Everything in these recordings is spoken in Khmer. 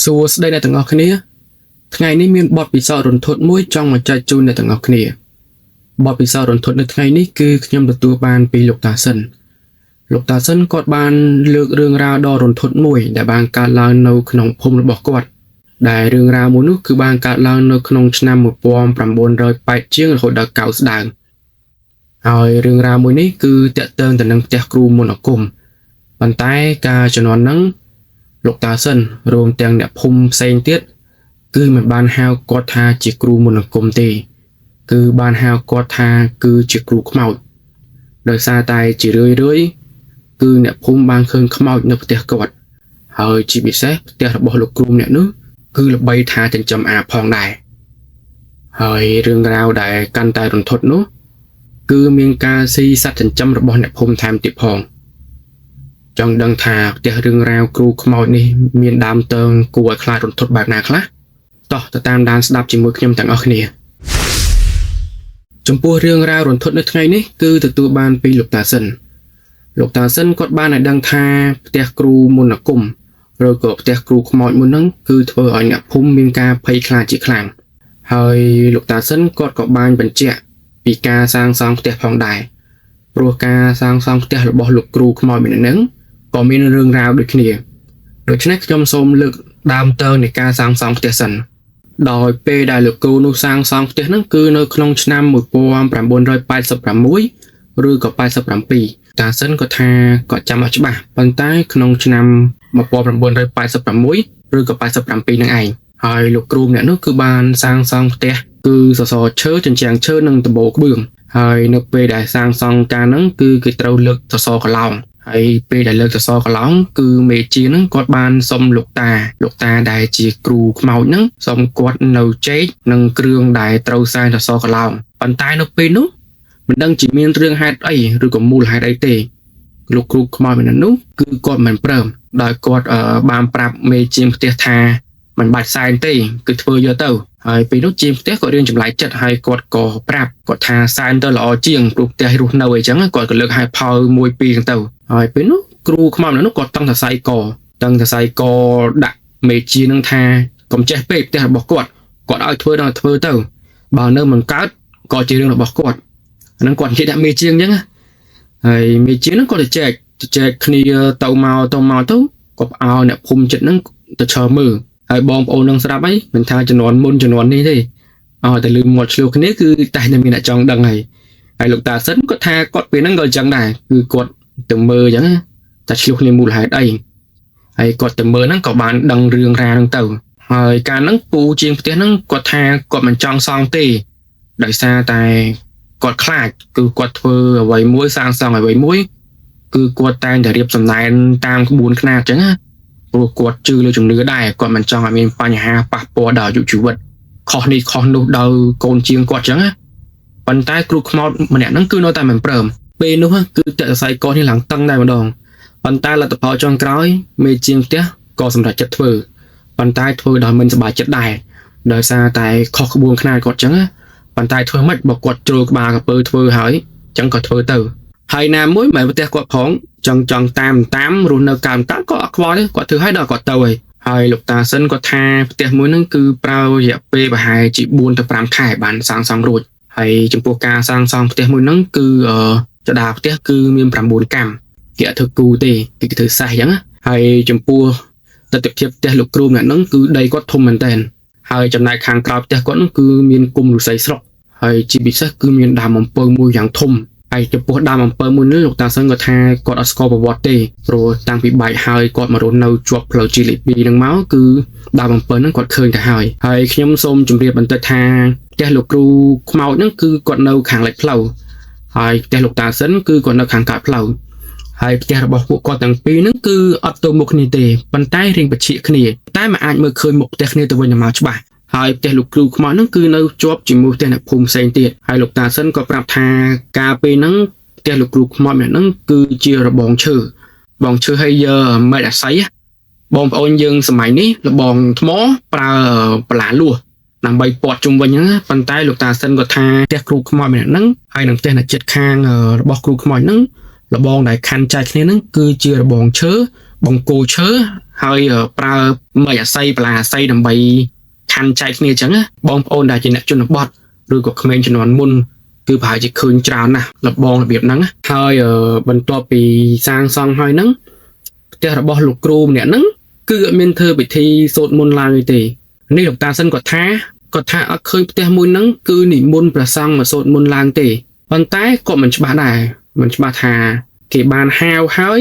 សួស្តីអ្នកទាំងអស់គ្នាថ្ងៃនេះមានបទពិសោធន៍រន្ធត់មួយចង់មកចែកជូនអ្នកទាំងអស់គ្នាបទពិសោធន៍រន្ធត់នៅថ្ងៃនេះគឺខ្ញុំទទួលបានពីលោកតាសិនគាត់បានលើករឿងរ៉ាវដ៏រន្ធត់មួយដែលបានកើតឡើងនៅក្នុងភូមិរបស់គាត់ដែលរឿងរ៉ាវមួយនោះគឺបានកើតឡើងនៅក្នុងឆ្នាំ1980ជាងរហូតដល់90ស្ដើងហើយរឿងរ៉ាវមួយនេះគឺតាក់ទងទៅនឹងផ្ទះគ្រូមន្តអាគមប៉ុន្តែការជំនាន់ហ្នឹងលោកតាសិនរួមទាំងអ្នកភូមិផ្សេងទៀតគឺមិនបានហៅគាត់ថាជាគ្រូមន្តអាគមទេគឺបានហៅគាត់ថាគឺជាគ្រូខ្មោចដោយសារតែជារឿយគឺអ្នកភូមិបានឃើញខ្មោចនៅផ្ទះគាត់ហើយជាពិសេសផ្ទះរបស់លោកគ្រូម្នាក់នោះគឺល្បីថាចិញ្ចឹមអាផងដែរហើយរឿងរ៉ាវដែលកាន់តែរន្ធត់នោះគឺមានការស៊ីសត្វចិញ្ចឹមរបស់អ្នកភូមិថែមទៀតផងចង់ដឹងថាផ្ទះរឿងរ៉ាវគ្រូខ្មោចនេះមានដើមតើងគួរឲ្យខ្លាចរន្ធត់បែបណាខ្លះតោះទៅតាមដានស្ដាប់ជាមួយខ្ញុំទាំងអស់គ្នាចំពោះរឿងរ៉ាវរន្ធត់នៅថ្ងៃនេះគឺទទួលបានពីលោកតាសិនគាត់បានឲ្យដឹងថាផ្ទះគ្រូមន្តអាគមឬក៏ផ្ទះគ្រូខ្មោចមួយហ្នឹងគឺធ្វើឲ្យអ្នកភូមិមានការភ័យខ្លាចជាខ្លាំងហើយលោកតាសិនគាត់ក៏បានបញ្ជាក់ពីការសាងសង់ផ្ទះផងដែរព្រោះការសាងសង់ផ្ទះរបស់លោកគ្រូខ្មោចម្នាក់ហ្នឹងក៏មានរឿងរ៉ាវដូចគ្នាដូច្នេះខ្ញុំសូមលើកដើមតើងនៃការសាងសង់ផ្ទះសិនដោយពេលដែលលោកគ្រូនោះសាងសង់ផ្ទះហ្នឹងគឺនៅក្នុងឆ្នាំ1986ឬក៏87តាសិនក៏ថាគាត់ចាំអត់ច្បាស់ប៉ុន្តែក្នុងឆ្នាំ1986ឬក៏87ហ្នឹងឯងហើយលោកគ្រូម្នាក់នោះគឺបានសាងសង់ផ្ទះគឺសសរឈើជញ្ជាំងឈើនិងដំបូលក្បឿងហើយនៅពេលដែលសាងសង់ការហ្នឹងគឺគេត្រូវលើកសសរកឡោងហើយពេលដែលលើកសសរកឡោងគឺមេជាហ្នឹងគាត់បានសុំលោកតាដែលជាគ្រូខ្មោចហ្នឹងសុំគាត់នៅចេកនិងគ្រឿងដែលត្រូវសែនសសរកឡោងប៉ុន្តែនៅពេលនោះមិនដឹងជាមានរឿងហេតុអីឬក៏មូលហេតុអីទេលោកគ្រូខ្មោចម្នាក់នោះគឺគាត់មិនព្រមដោយគាត់បានប្រាប់មេជាងផ្ទះថាមិនបាច់សែនទេគឺធ្វើយកទៅហើយពេលនោះជាងផ្ទះក៏រៀងចម្លែកចិត្តហើយគាត់ក៏ប្រាប់គាត់ថាសែនទៅល្អជាងព្រោះផ្ទះរស់នៅអីចឹងគាត់ក៏លើកហេតុផលមួយពីរទៅហើយពេលនោះគ្រូខ្មោចម្នាក់នោះគាត់តឹងសរសៃកដាក់មេជានឹងថាកុំចេះពេកផ្ទះរបស់គាត់ឲ្យធ្វើដល់ធ្វើទៅបើនៅមិនកើតក៏ជារឿងរបស់គាត់ហ្នឹងគាត់និយាយដាក់មេជាងអញ្ចឹងហើយមេជាងហ្នឹងគាត់ទៅចែកគ្នាទៅមកទៅគាត់ឲ្យអ្នកភូមិចិត្តហ្នឹងទៅឈរមើលហើយបងប្អូននឹងស្រាប់អីមិនថាជំនាន់មុនជំនាន់នេះទេតែលឺមាត់ឆ្លោះគ្នាគឺតែតែមានអ្នកចង់ដឹងហើយលោកតាសិនគាត់ថាគាត់ពេលហ្នឹងក៏អញ្ចឹងដែរគឺគាត់ទៅមើលអញ្ចឹងតែឆ្លោះគ្នាមូលហេតុអីហើយគាត់ទៅមើលហ្នឹងក៏បានដឹងរឿងរ៉ាវហ្នឹងទៅហើយការហ្នឹងពូជាងផ្ទះហ្នឹងគាត់ថាគាត់មិនចង់សង់ទេដោយសារតែគាត់ខ្លាចគឺគាត់ធ្វើអ្វីមួយសាងសង់អ្វីមួយគឺគាត់តែងតែរៀបសំណែនតាមក្បួនខ្នាតអញ្ចឹងព្រោះគាត់ជឿលើជំនឿដែរគាត់មិនចង់ឲ្យមានបញ្ហាប៉ះពាល់ដល់អាយុជីវិតខុសនេះខុសនោះដល់កូនជាងគាត់អញ្ចឹងប៉ុន្តែគ្រូខ្មោចម្នាក់ហ្នឹងគឺនៅតែមិនព្រមពេលនោះគឺតែសរសៃកនេះឡើងតឹងដែរម្ដងប៉ុន្តែលទ្ធផលចុងក្រោយមេជាងផ្ទះក៏សម្រេចចិត្តធ្វើប៉ុន្តែធ្វើដោយមិនសប្បាយចិត្តដែរដោយសារតែខុសក្បួនខ្នាតគាត់អញ្ចឹងប៉ុន្តែធ្វើម៉េចបើគាត់ជ្រុលក្បាលកពើធ្វើហើយអញ្ចឹងក៏ធ្វើទៅហើយណាមួយមិនផ្ទះគាត់ផងចង់តាមរស់នៅកម្មតាក៏អត់ខ្វល់ទេគាត់ធ្វើឲ្យដល់គាត់ទៅហើយលោកតាសិនគាត់ថាផ្ទះមួយហ្នឹងគឺប្រើរយៈពេលប្រហែលជា4ទៅ5ខែបានសាងសង់រួចហើយចំពោះការសាងសង់ផ្ទះមួយហ្នឹងគឺចដាផ្ទះគឺមាន9កម្មគេអត់ធ្វើគូទេគេធ្វើសេះអញ្ចឹងហើយចំពោះទិដ្ឋភាពផ្ទះលោកគ្រូម្នាក់ហ្នឹងគឺដីគាត់ធំមែនតើហើយចំណែកខាងក្រោយផ្ទះគាត់ហ្នឹងគឺមានគុម្ពឫស្សីស្រុកហើយជាពិសេសគឺមានដើមអំពៅមួយយ៉ាងធំហើយចំពោះដើមអំពៅមួយនេះលោកតាសិនគាត់ថាគាត់អត់ស្គាល់ប្រវត្តិទេព្រោះតាំងពីបែកហើយគាត់មករស់នៅជាប់ផ្លូវជាតិលេខ2ហ្នឹងមកគឺដើមអំពៅហ្នឹងគាត់ឃើញទៅហើយខ្ញុំសូមជម្រាបបន្តិចថាផ្ទះលោកគ្រូខ្មោចហ្នឹងគឺគាត់នៅខាងលិចផ្លូវហើយផ្ទះលោកតាសិនគឺគាត់នៅខាងកើតផ្លូវហើយផ្ទះរបស់ពួកគាត់ទាំងពីរហ្នឹងគឺអត់ទៅមុខគ្នាទេប៉ុន្តែរៀងបច្ឆិគ្នាតែមិនអាចមើលឃើញមុខផ្ទះគ្នាទៅវិញទៅមកច្បាស់ហើយផ្ទះលោកគ្រូខ្មោចហ្នឹងគឺនៅជាប់ជាមួយផ្ទះអ្នកភូមិផ្សេងទៀតហើយលោកតាសិនក៏ប្រាប់ថាកាលពេលហ្នឹងផ្ទះលោកគ្រូខ្មោចម្នាក់ហ្នឹងគឺជារបងឈើហើយយកមែកអាស័យបងប្អូនយើងសម័យនេះរបងថ្មប្រើបន្លាលួសដើម្បីពាត់ជុំវិញហ្នឹងប៉ុន្តែលោកតាសិនក៏ថាផ្ទះគ្រូខ្មោចម្នាក់ហ្នឹងហើយនឹងផ្ទះអ្នកជិតខាងរបស់គ្រូខ្មោចហ្នឹងរបងដែលខាន់ចែកគ្នាហ្នឹងគឺជារបងឈើបង្គោលឈើហ ហើយប្រើមិនអាស័យបលាអាស័យដើម្បីខាន់ចែកគ្នាអញ្ចឹងណាបងប្អូនដែលជាអ្នកជនបទឬក៏ក្មេងជំនាន់មុនគឺប្រហែលជាឃើញច្រើនណាស់លបងរបៀបហ្នឹងហើយបន្ទាប់ពីសាងសង់ហើយហ្នឹងផ្ទះរបស់លោកគ្រូម្នាក់ហ្នឹងគឺអត់មានធ្វើពិធីសូត្រមន្តឡើងទេនេះលោកតាសិនគាត់ថាអត់ឃើញផ្ទះមួយហ្នឹងគឺនិមន្តព្រះសង្ឃមកសូត្រមន្តឡើងទេប៉ុន្តែគាត់មិនច្បាស់ដែរមិនច្បាស់ថាគេបានហៅហើយ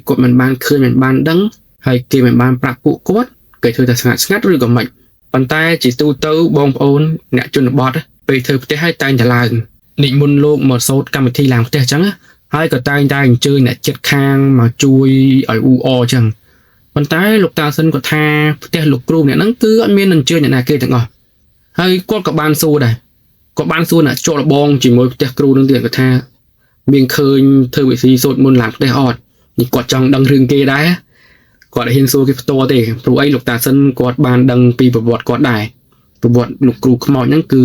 គាត់មិនបានឃើញមិនបានដឹងហើយគេមិនបានប្រាប់ពួកគាត់គេធ្វើតែស្ងាត់ឬក៏មិនប៉ុន្តែជាទូទៅបងប្អូនអ្នកជនបទពេលធ្វើផ្ទះហើយតែងតែឡើងនិមន្តលោកមកសូត្រកម្មវិធីឡើងផ្ទះអញ្ចឹងហើយក៏តែងតែអញ្ជើញអ្នកជិតខាងមកជួយឲ្យអ៊ូអអអញ្ចឹងប៉ុន្តែលោកតាសិនគាត់ថាផ្ទះលោកគ្រូអ្នកហ្នឹងគឺអត់មានអញ្ជើញអ្នកណាគេទាំងអស់ហើយគាត់ក៏បានសួរដែរគាត់បានសួរអ្នកជាប់លបងជាមួយផ្ទះគ្រូនឹងទៀតគាត់ថាមានឃើញធ្វើវិធីសូត្រមន្តឡើងផ្ទះអត់នេះគាត់ចង់ដឹងរឿងគេដែរគាត់ហ៊ានសួរគេផ្ទាល់ទេព្រោះអីលោកតាសិនគាត់បានដឹងពីប្រវត្តិគាត់ដែរប្រវត្តិលោកគ្រូខ្មោចហ្នឹងគឺ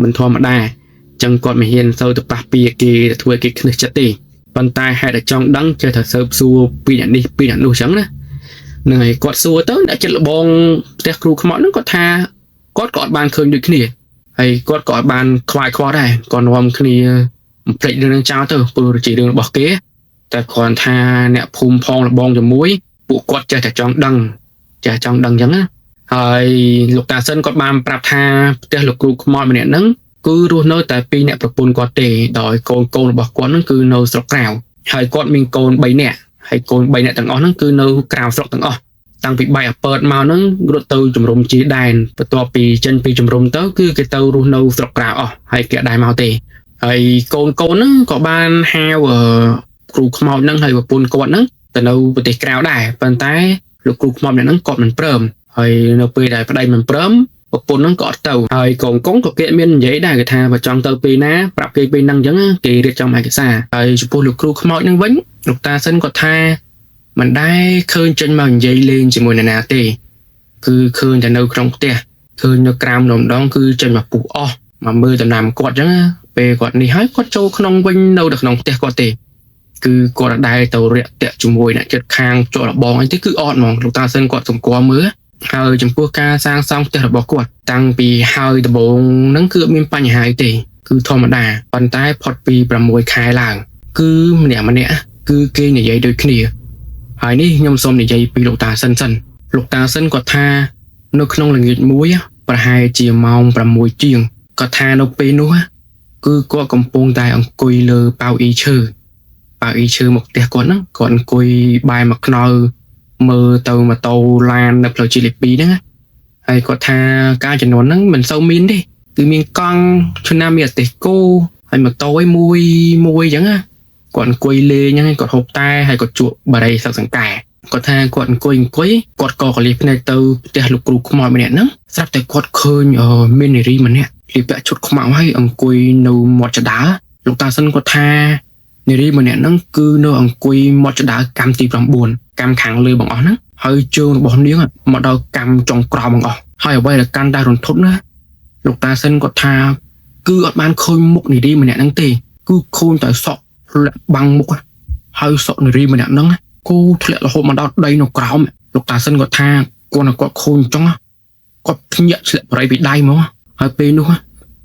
មិនធម្មតាចឹងគាត់មិនហ៊ានសូវទៅប៉ះពីគេទៅធ្វើគេខ្នះចិត្តទេប៉ុន្តែហេតុតែចង់ដឹងចេះតែសើបសួរពីអ្នកនេះពីអ្នកនោះចឹងណានឹងហើយគាត់សួរទៅអ្នកចិត្តលបងផ្ទះគ្រូខ្មោចហ្នឹងគាត់ថាគាត់ក៏អត់បានឃើញដូចគ្នាហើយគាត់ក៏អត់បានខ្វាយខ្វល់ដែរគាត់នាំគ្នាបំភ្លេចរឿងនឹងចោលទៅព្រោះជារឿងរបស់គេតែគ្រាន់ថាអ្នកភូមិផងលបងជាមួយពួកគាត់ចេះតែចង់ដឹងចឹងណាហើយលោកតាសិនគាត់បានប្រាប់ថាផ្ទះលោកគ្រូខ្មោចម្នាក់ហ្នឹងគឺរស់នៅតែពីរអ្នកប្រពន្ធគាត់ទេដោយកូនរបស់គាត់ហ្នឹងគឺនៅស្រុកក្រៅហើយគាត់មានកូន3នាក់ហើយកូន3នាក់ទាំងអស់ហ្នឹងគឺនៅក្រៅស្រុកទាំងអស់តាំងពីបាយអពើតមកហ្នឹងរត់ទៅជំរុំជាដែនបន្ទាប់ពីចិនពីជំរុំទៅគឺគេទៅរស់នៅស្រុកក្រៅអស់ហើយគេដែរមកទេហើយកូនហ្នឹងក៏បានហៅគ្រូខ្មោចហ្នឹងហើយប្រពន្ធគាត់ហ្នឹងទៅនៅប្រទេសក្រៅដែរប៉ុន្តែលោកគ្រូខ្មោចហ្នឹងគាត់មិនព្រមហើយនៅពេលដែលប្តីមិនព្រមប្រពន្ធហ្នឹងក៏អត់ទៅហើយកូនក៏គេមាននិយាយដែរគេថាបើចង់ទៅពេលណាប្រាប់គេពេលហ្នឹងអញ្ចឹងគេរៀបចំឯកសារហើយចំពោះលោកគ្រូខ្មោចហ្នឹងវិញលោកតាសិនគាត់ថាមិនដែរឃើញចេញមកនិយាយលេងជាមួយអ្នកណាទេគឺឃើញតែនៅក្នុងផ្ទះឃើញនៅក្រោមម្ដងគឺចេញមកពុះអស់មកមើលដំណាំគាត់អញ្ចឹងពេលគាត់នេះហើយគាត់ចូលក្នុងវិញនៅក្នុងផ្ទះគាត់ទេគឺគាត់ដែរទៅរាក់តាក់ជាមួយអ្នកចិត្តខាងជាប់របងអីទេគឺអត់ហ្មងលោកតាសិនគាត់សម្គាល់មើលហើយចំពោះការសាងសង់ផ្ទះរបស់គាត់តាំងពីហើយដំបូងហ្នឹងគឺអត់មានបញ្ហាទេគឺធម្មតាប៉ុន្តែផុតពី6ខែឡើងគឺម្នាក់គឺគេនិយាយដូចគ្នាហើយនេះខ្ញុំសូមនិយាយពីលោកតាសិនលោកតាសិនគាត់ថានៅក្នុងល្ងាចមួយប្រហែលជាម៉ោង6ជាងគាត់ថានៅពេលនោះគឺគាត់កំពុងតែអង្គុយលើប៉ៅអ៊ីឈើមកផ្ទះគាត់ហ្នឹងគាត់អង្គុយបែរមកខ្នល់មើលទៅម៉ូតូឡាននៅផ្លូវជាតិលេខ 2 ហ្នឹងហើយគាត់ថាការចំនួនហ្នឹងមិនសូវមានទេគឺមានកង់ឆ្នាំណាមានអតិគោហើយម៉ូតូឯមួយអញ្ចឹងគាត់អង្គុយលេងហ្នឹងគាត់ហូបតែហើយគាត់ជក់បារីសឹកសង្កែគាត់ថាគាត់អង្គុយគាត់ក៏កលៀសភ្នែកទៅផ្ទះលោកគ្រូខ្មោចម្នាក់ហ្នឹងស្រាប់តែគាត់ឃើញមាននារីម្នាក់លៀបពាក់ឈុតខ្មៅហើយអង្គុយនៅមាត់ចដាលោកតាសិនគាត់ថានារីម្នាក់ហ្នឹងគឺនៅអង្គុយមាត់ចដាកម្មទី9កម្មខាងលើបងអស់ហ្នឹងហើយជើងរបស់នាងមកដល់កម្មចុងក្រោមបងអស់ហើយអ្វីដែលកាន់តែរន្ធត់ណាលោកតាសិនគាត់ថាគឺអត់បានឃើញមុខនារីម្នាក់ហ្នឹងទេគឺឃើញតែសក់លាក់បាំងមុខហើយសក់នារីម្នាក់ហ្នឹងគូធ្លាក់រហូតមកដល់ដីនៅក្រោមលោកតាសិនគាត់ថាគាត់ឃើញអញ្ចឹងគាត់ភ្ញាក់ធ្លាក់បរិយពីដៃមកហើយពេលនោះ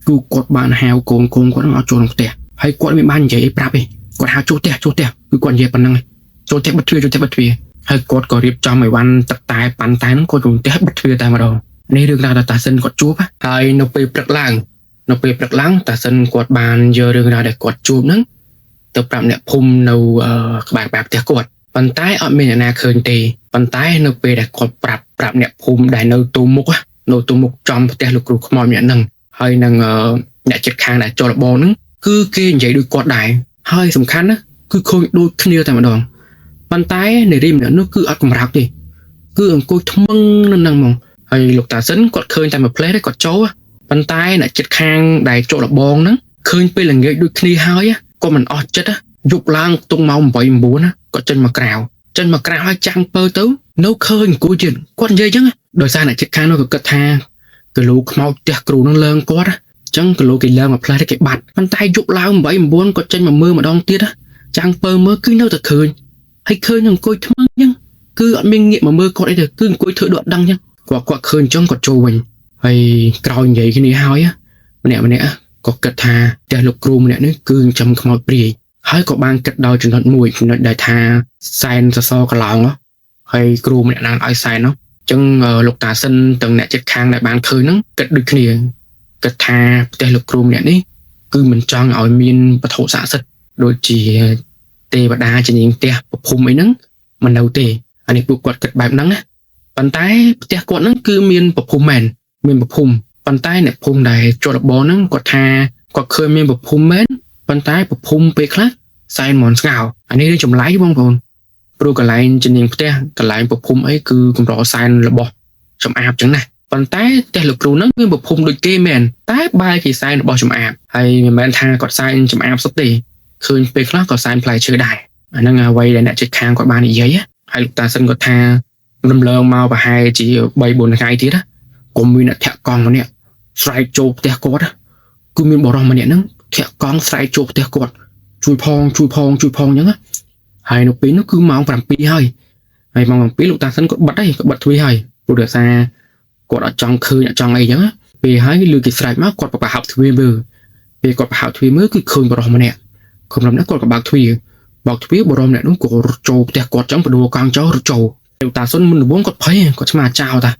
គឺគាត់បានហៅកូនគាត់ហ្នឹងឲ្យចូលក្នុងផ្ទះហើយគាត់មិនបាននិយាយប្រាប់ទេគាត់ហៅចូលផ្ទះគឺគាត់និយាយប៉ុណ្ណឹងចូលផ្ទះបិទទ្វារហើយគាត់ក៏រៀបចំឲ្យវ៉ាន់ទឹកតែប៉ាន់តែហ្នឹងគាត់ចូលផ្ទះបិទទ្វារតែម្ដងនេះរឿងរ៉ាវតាសិនគាត់ជួបហើយនៅពេលព្រឹកឡើងតាសិនគាត់បានយករឿងរ៉ាវដែលគាត់ជួបហ្នឹងទៅប្រាប់អ្នកភូមិនៅក្បែរផ្ទះគាត់ប៉ុន្តែអត់មានអ្នកណាឃើញទេប៉ុន្តែនៅពេលដែលគាត់ប្រាប់អ្នកភូមិដែលនៅទូមុខចំផ្ទះលោកគ្រូខ្មោចម្នាក់ហ្នឹងហើយនឹងអ្នកជិតខាងដែលជាប់របងហ្នឹងគឺគេនិយាយដូចគាត់ដែរហើយសំខាន់ណាគឺឃើញដូចគ្នាតែម្ដងប៉ុន្តែនារីម្នាក់នោះគឺអត់កម្រើកទេគឺអង្គុយថ្មឹងនៅហ្នឹងហ្មងហើយលោកតាសិនគាត់ឃើញតែមួយផ្លេសទេគាត់ចូលប៉ុន្តែអ្នកជិតខាងដែលជាប់របងហ្នឹងឃើញពេលល្ងាចដូចគ្នាហើយក៏មិនអស់ចិត្តយប់ឡើងខ្ទង់ម៉ោង 8 9គាត់ចេញមកក្រៅហើយចាំងពើទៅនៅឃើញអង្គុយទៀតគាត់និយាយអញ្ចឹងដោយសារអ្នកជិតខាងនោះក៏គិតថាគីឡូខ្មោចផ្ទះគ្រូនឹងលើងគាត់អញ្ចឹងគីឡូគេលើងមកផ្លែគេបាត់ប៉ុន្តែយប់ឡើង 8 9គាត់ចេញមកមើលម្ដងទៀតចាំងពើមើលគឺនៅតែឃើញហើយឃើញអង្គុយថ្មឹងអញ្ចឹង cứ ở bên nghiệm mà mơ con ấy được cứ cuối thử đoạn đăng nhá quạt khơi trong quạt trâu mình hay cào vậy cái này hao á nè có cật thà để lục cừu nè nó cứ trong không một bì hay có ban cật đôi trường hợp mùi nó đại thà sai so cả lòng đó hay cừu nè đang ai sai nó chân lục tà sinh từng nè chết khang đại ban khơi nó cật được kia cật thà để lục cừu nè đi cứ mình cho ngồi miên và thổ xã sật đôi chỉ tê và đa chỉ nhìn tê phum ấy nắng mình đầu tê anh ấy buộc quạt cật bài nắng á bàn tay tê quạt nắng cứ miên phum mền miên phum bàn tay này phum này cho được bó nắng quạt thà quạt khơi miên phum mến bàn tay phum pe khác sai mòn ngào anh ấy đi trồng lái bông bồn rồi cả lại chỉ nhìn tê cả lại phum ấy cứ cũng rõ sai là bò trồng áp chẳng này bàn tay tê lục rù nắng miên phum đôi kê mền tay ba chỉ sai là bò trồng áp hay mình thà quạt sai trồng áp sắp tê khơi pe khác có sai phải chơi đài anh đang quay để nè chết khang quạt ba này giấy á hay lục ta sân quạt thà lâm lơ mau và hai chỉ bay buồn hai tí đó còn mình là thẹo con nó nè sai chụp tè cột á cứ mình bỏ rong mà nè nó thẹo con sai chụp tè cột chui phong nhá hay nó pí nó cứ mong làm pí hơi hay mong pí lục ta sân quạt bật đấy bật thui hơi rồi được xa quạt ở trong khơi ở trong ấy nhá vì hai cái lưỡi cái sai mắc quạt bảo học thui bờ vì quạt bảo học thui mới cứ khơi bỏ rong mà nè không làm nó quạt bảo thui bảo thui bỏ rong nè nó của chụp tè cột trong đồ con chó chụp lục ta sân mình muốn quạt phơi quạt mà chào ta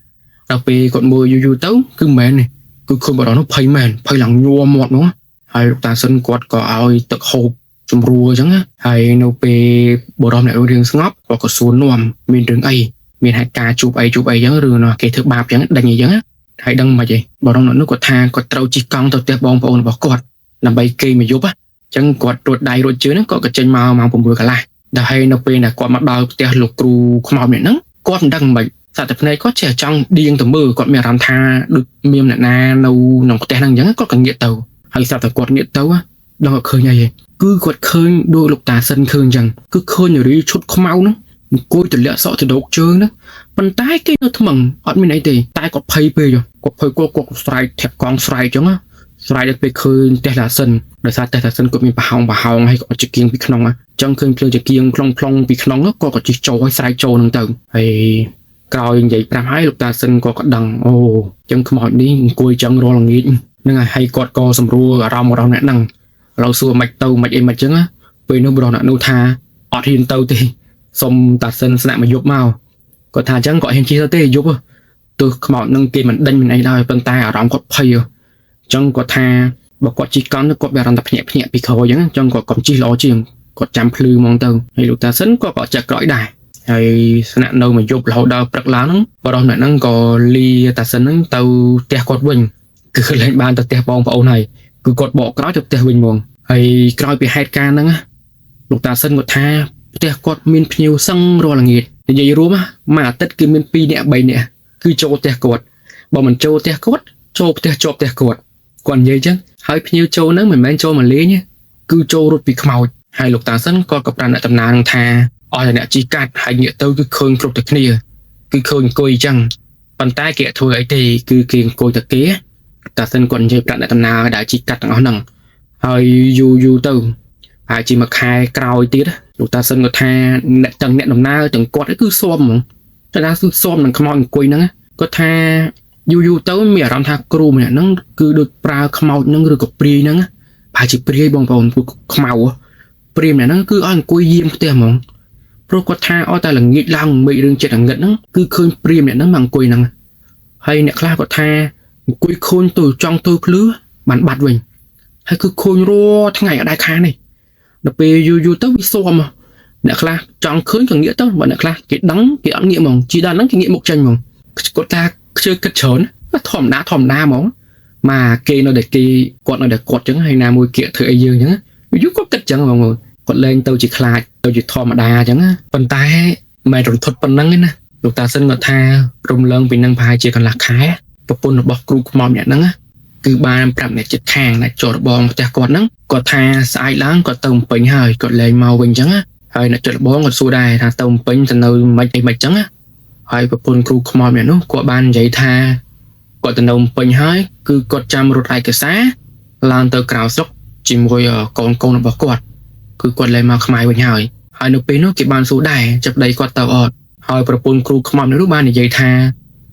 đặc biệt còn mưa du tấu cứ mền này cứ không bảo đó nó phơi mền phơi lằng nhua mọt nữa hay ta sân quạt có ao tật hộp chùm rùa chẳng á hay nấu pe bộ đom này ở riêng ngóp và có xuống nuông miền đường ấy miền hai ca chụp ấy chẳng rồi nó cái thứ ba chẳng đánh gì chẳng á hay đăng mà vậy bộ đom nó có tha có trâu chỉ con tao tép bong bong bỏ quạt làm bay cây mà giúp á chẳng quạt ruột đầy ruột chứa nó có cái chân màu cùng vừa cả lại đã hay nấu pe này quạt mặt bao tép lục cừu không màu miệng nó quạt đăng mà tại tập này có trẻ trong điên từ mưa còn mẹ làm tha được miêm lại na nâu nòng té năng nhắn có cần nghĩa tàu hay sao phải quạt nghĩa tàu á đó khơi nhảy cứ quạt khơi đôi lục tà sân khơi rằng cứ khơi nhiều đi chút không máu nữa côi từ lẽ sợ từ đầu chơi đó bàn tay cái nó thầm ở bên này thì tay có phây về rồi có phây có xoay thẹp con xoay chứ á xoay được về khơi té là sân để sao té là sân của mình bà hồng hay có chỉ kiêng bị khong á trong khơi chỉ kiêng plong bị khong á có chỉ trâu hay xoay trâu năng tầng hay coi vậy làm hai lục ta sinh có đằng ô chân không hỏi đi cùi chân rồi là nghĩ nên là hay cọt co sầm rùa ở rau một rau nè đằng rau xua mạch tàu mạch em mạch trứng á vì nó bờ nè nô tha ọt hiền tàu thì xong ta sinh sẽ mà giúp màu có thà trắng gọi hiền chi tê giúp à từ không hỏi nâng kia mình đinh mình ấy đâu bên tai ở rau cọt phay chân có tha và cọt chỉ con nó cọt bè làm tập nhẹ bị khôi chẳng chân cọt chi lo chuyện cọt chăm phư mong tàu hay lục ta sinh có cọt chặt gõi đài hay nạn đâu mà dục là đau bật lá nó và đó lại nó có ly ta sinh nó tàu tè quạt bình cứ lên bàn ta tè bong vào này cứ cột bỏ cái đó tè bình mòn hay coi bị hai ca nó lục ta sinh một tha tè quạt miên nhiều xăng rồi là nghiệt thì vậy đúng mà tất cái miên pi nè bay nè cứ cho tè quạt bảo mình cho tè quạt cho tè quạt còn vậy chứ hay nhiều cho nó mình mang cho mà lấy nhé cứ cho rồi bị màu hay lục ta sinh có cặp đàn lại tầm nào tha là nè chỉ cắt hay nghĩa tao cứ khơi phục thực kia cứ khơi coi chăng bàn tay kẹt thôi ấy thì cứ kiêng coi thực kế ta xin còn dây bạn lại tầm nào đã chỉ cắt nó nằng hay du tao hay chỉ mặc hai cào tiết lục ta xin có tha tầng nẹt đồng na tầng quạt ấy cứ xôm mà cho ra cứ xôm mình không mọi coi nữa có tha du tao mẹ làm tha cừu mẹ nó cứ được pra không nó được cột pri nữa phải chỉ pri bong không pri mẹ nó cứ ăn coi diêm tiền mà rồi có tha ở tại là nghĩ lòng bị đừng chết là ngất nó cứ khơi prim này nó bằng quỳ năng hay nè kha có tha quỳ khôn từ trong tôi lứa bản bạt mình hay cứ khôn ro tháng ngày ở đại kha này đặc biệt du tớ bị xô mà nè kha trong khơi càng nghĩa tớ và nè kha cái đắng cái ẩn nghĩa mỏng chỉ đa đắng cái nghĩa một tranh mỏng có ta chơi cất chớn nó thòm đá mỏng mà kê nó để kê quạt nó để quạt trứng hay na môi kia thử ai dương nhá giúp có cất chẳng mọi người còn lên tàu chỉ khai tàu chỉ thò mà đà chẳng á phần tay mày rồi thuật phần năng ấy nè lục ta sinh ngọt tha rung lân vì năng phai chỉ còn là khái và pôn nó bọc cừu mỏng nhẹ nắng á cứ ba năm này chết hàng này trộn bong tè quạt nắng có tha sai láng có tông pin hơi có lên màu bình trắng á hơi là trộn bong còn xua đài tha tông pin thành nơi mày trắng á hơi và pôn cừu mỏng nhẹ nó có ban giấy tha có tông nông pin hơi cứ có trăm rồi ai cái xá lan tơ cào sốc chỉ môi con nó bọc quạt cứ quạt lên mà khai bình hơi hai nụ pin nó cái ban số đài chụp đầy quạt tàu ọt ហើយប្រពន្ធគ្រូខ្មោចនោះបាននិយាយថា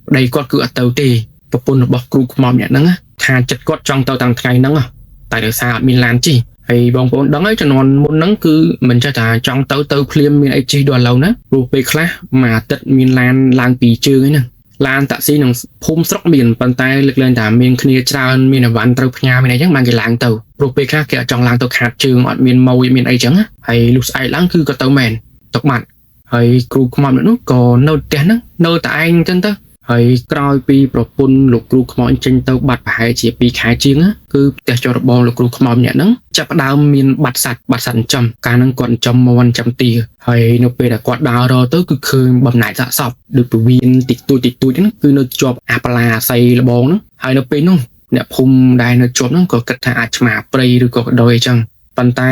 ប្តីគាត់គឺអត់ទៅទេប្រពន្ធរបស់គ្រូខ្មោចអ្នកហ្នឹងថាចិត្តគាត់ចង់ទៅតាំងថ្ងៃហ្នឹងតែដោយសារអត់មានឡានជិះហើយបងប្អូនដឹងហើយជំនាន់មុនហ្នឹងគឺមិនចេះថាចង់ទៅភ្លាមមានអីជិះដល់ឥឡូវណាព្រោះពេលខ្លះមួយអាទិត្យមានឡានឡើងពីជើងហ្នឹងឡានតាក់ស៊ីក្នុងភូមិស្រុកមានប៉ុន្តែលើកលែងថាមានគ្នាច្រើនមានអីវ៉ាន់ត្រូវផ្ញើមានអីចឹងបានគេឡើងទៅព្រោះពេលខ្លះគេអត់ចង់ឡើងទៅខាតជើងអត់មានម៉ូយមានអីចឹងហើយលុះស្អែកឡើងគឺក៏ទៅមែនទុកបាត់ហើយគ្រូខ្មោចនោះក៏នៅផ្ទះហ្នឹងនៅតែឯងចឹងទៅហើយក្រោយពីប្រពន្ធលោកគ្រូខ្មោចចេញទៅបាត់ប្រហែលជា2ខែជាងគឺផ្ទះចរបងលោកគ្រូខ្មោចម្នាក់ហ្នឹងចាប់ផ្ដើមមានបាត់សัตว์ចិញ្ចឹមកាលហ្នឹងគាត់ចិញ្ចឹមមាន់ចិញ្ចឹមទាហើយនៅពេលដែលគាត់ដើររទៅគឺឃើញបំណែកសាកសពដូចពវៀនតិចតួចហ្នឹងគឺនៅជាប់អាបឡាអាស័យលបងហ្នឹងហើយនៅពេលនោះអ្នកភូមិដែលនៅជាប់ហ្នឹងក៏គិតថាអាចឆ្មាព្រៃឬក៏កដោយអញ្ចឹងប៉ុន្តែ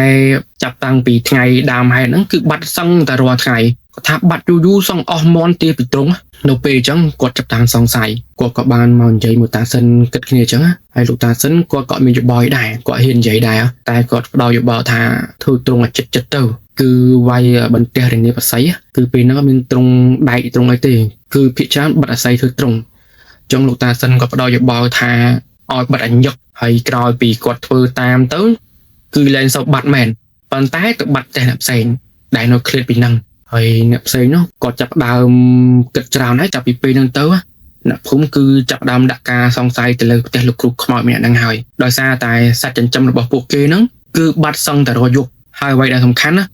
ចាប់តាំងពីថ្ងៃដើមហេតុហ្នឹងគឺបាត់សឹងតែរាល់ថ្ងៃគាត់ថាបាត់យូរសឹងអស់មន់ទាពីត្រង់នៅពេលអញ្ចឹងគាត់ចាប់តាំងសង្ស័យគាត់ក៏បានមកនិយាយមួយតាសិនគិតគ្នាអញ្ចឹងហើយលោកតាសិនគាត់ក៏មានយោបល់ដែរគាត់ហ៊ាននិយាយដែរតែគាត់ផ្ដល់យោបល់ថាធ្វើត្រង់ឲ្យចិត្តទៅគឺវាយបន្ទះរនាបអាស័យគឺពេលហ្នឹងមានត្រង់ដែកត្រង់អីទេគឺភាគច្រើនបាត់អាស័យធ្វើត្រង់អញ្ចឹងលោកតាសិនក៏ផ្ដល់យោបល់ថាឲ្យបាត់អញ្ញឹកហើយក្រោយពីគាត់ធ្វើតាមទៅគឺលែងសូវបាត់មែនប៉ុន្តែទៅបាត់តែអ្នកផ្សេងដែលនៅឃ្លាតពីហ្នឹងហើយអ្នកផ្សេងនោះគាត់ចាប់ដើមគិតច្រើនហើយចាប់ពីពេលហ្នឹងទៅអ្នកភូមិគឺចាប់ដើមដាក់ការសង្ស័យទៅលើផ្ទះលោកគ្រូខ្មោចម្នាក់ហ្នឹងហើយដោយសារតែសត្វចិញ្ចឹមរបស់ពួកគេហ្នឹងគឺបាត់សឹងតែរយប់ហើយអ្វីដែលសំខាន់ណា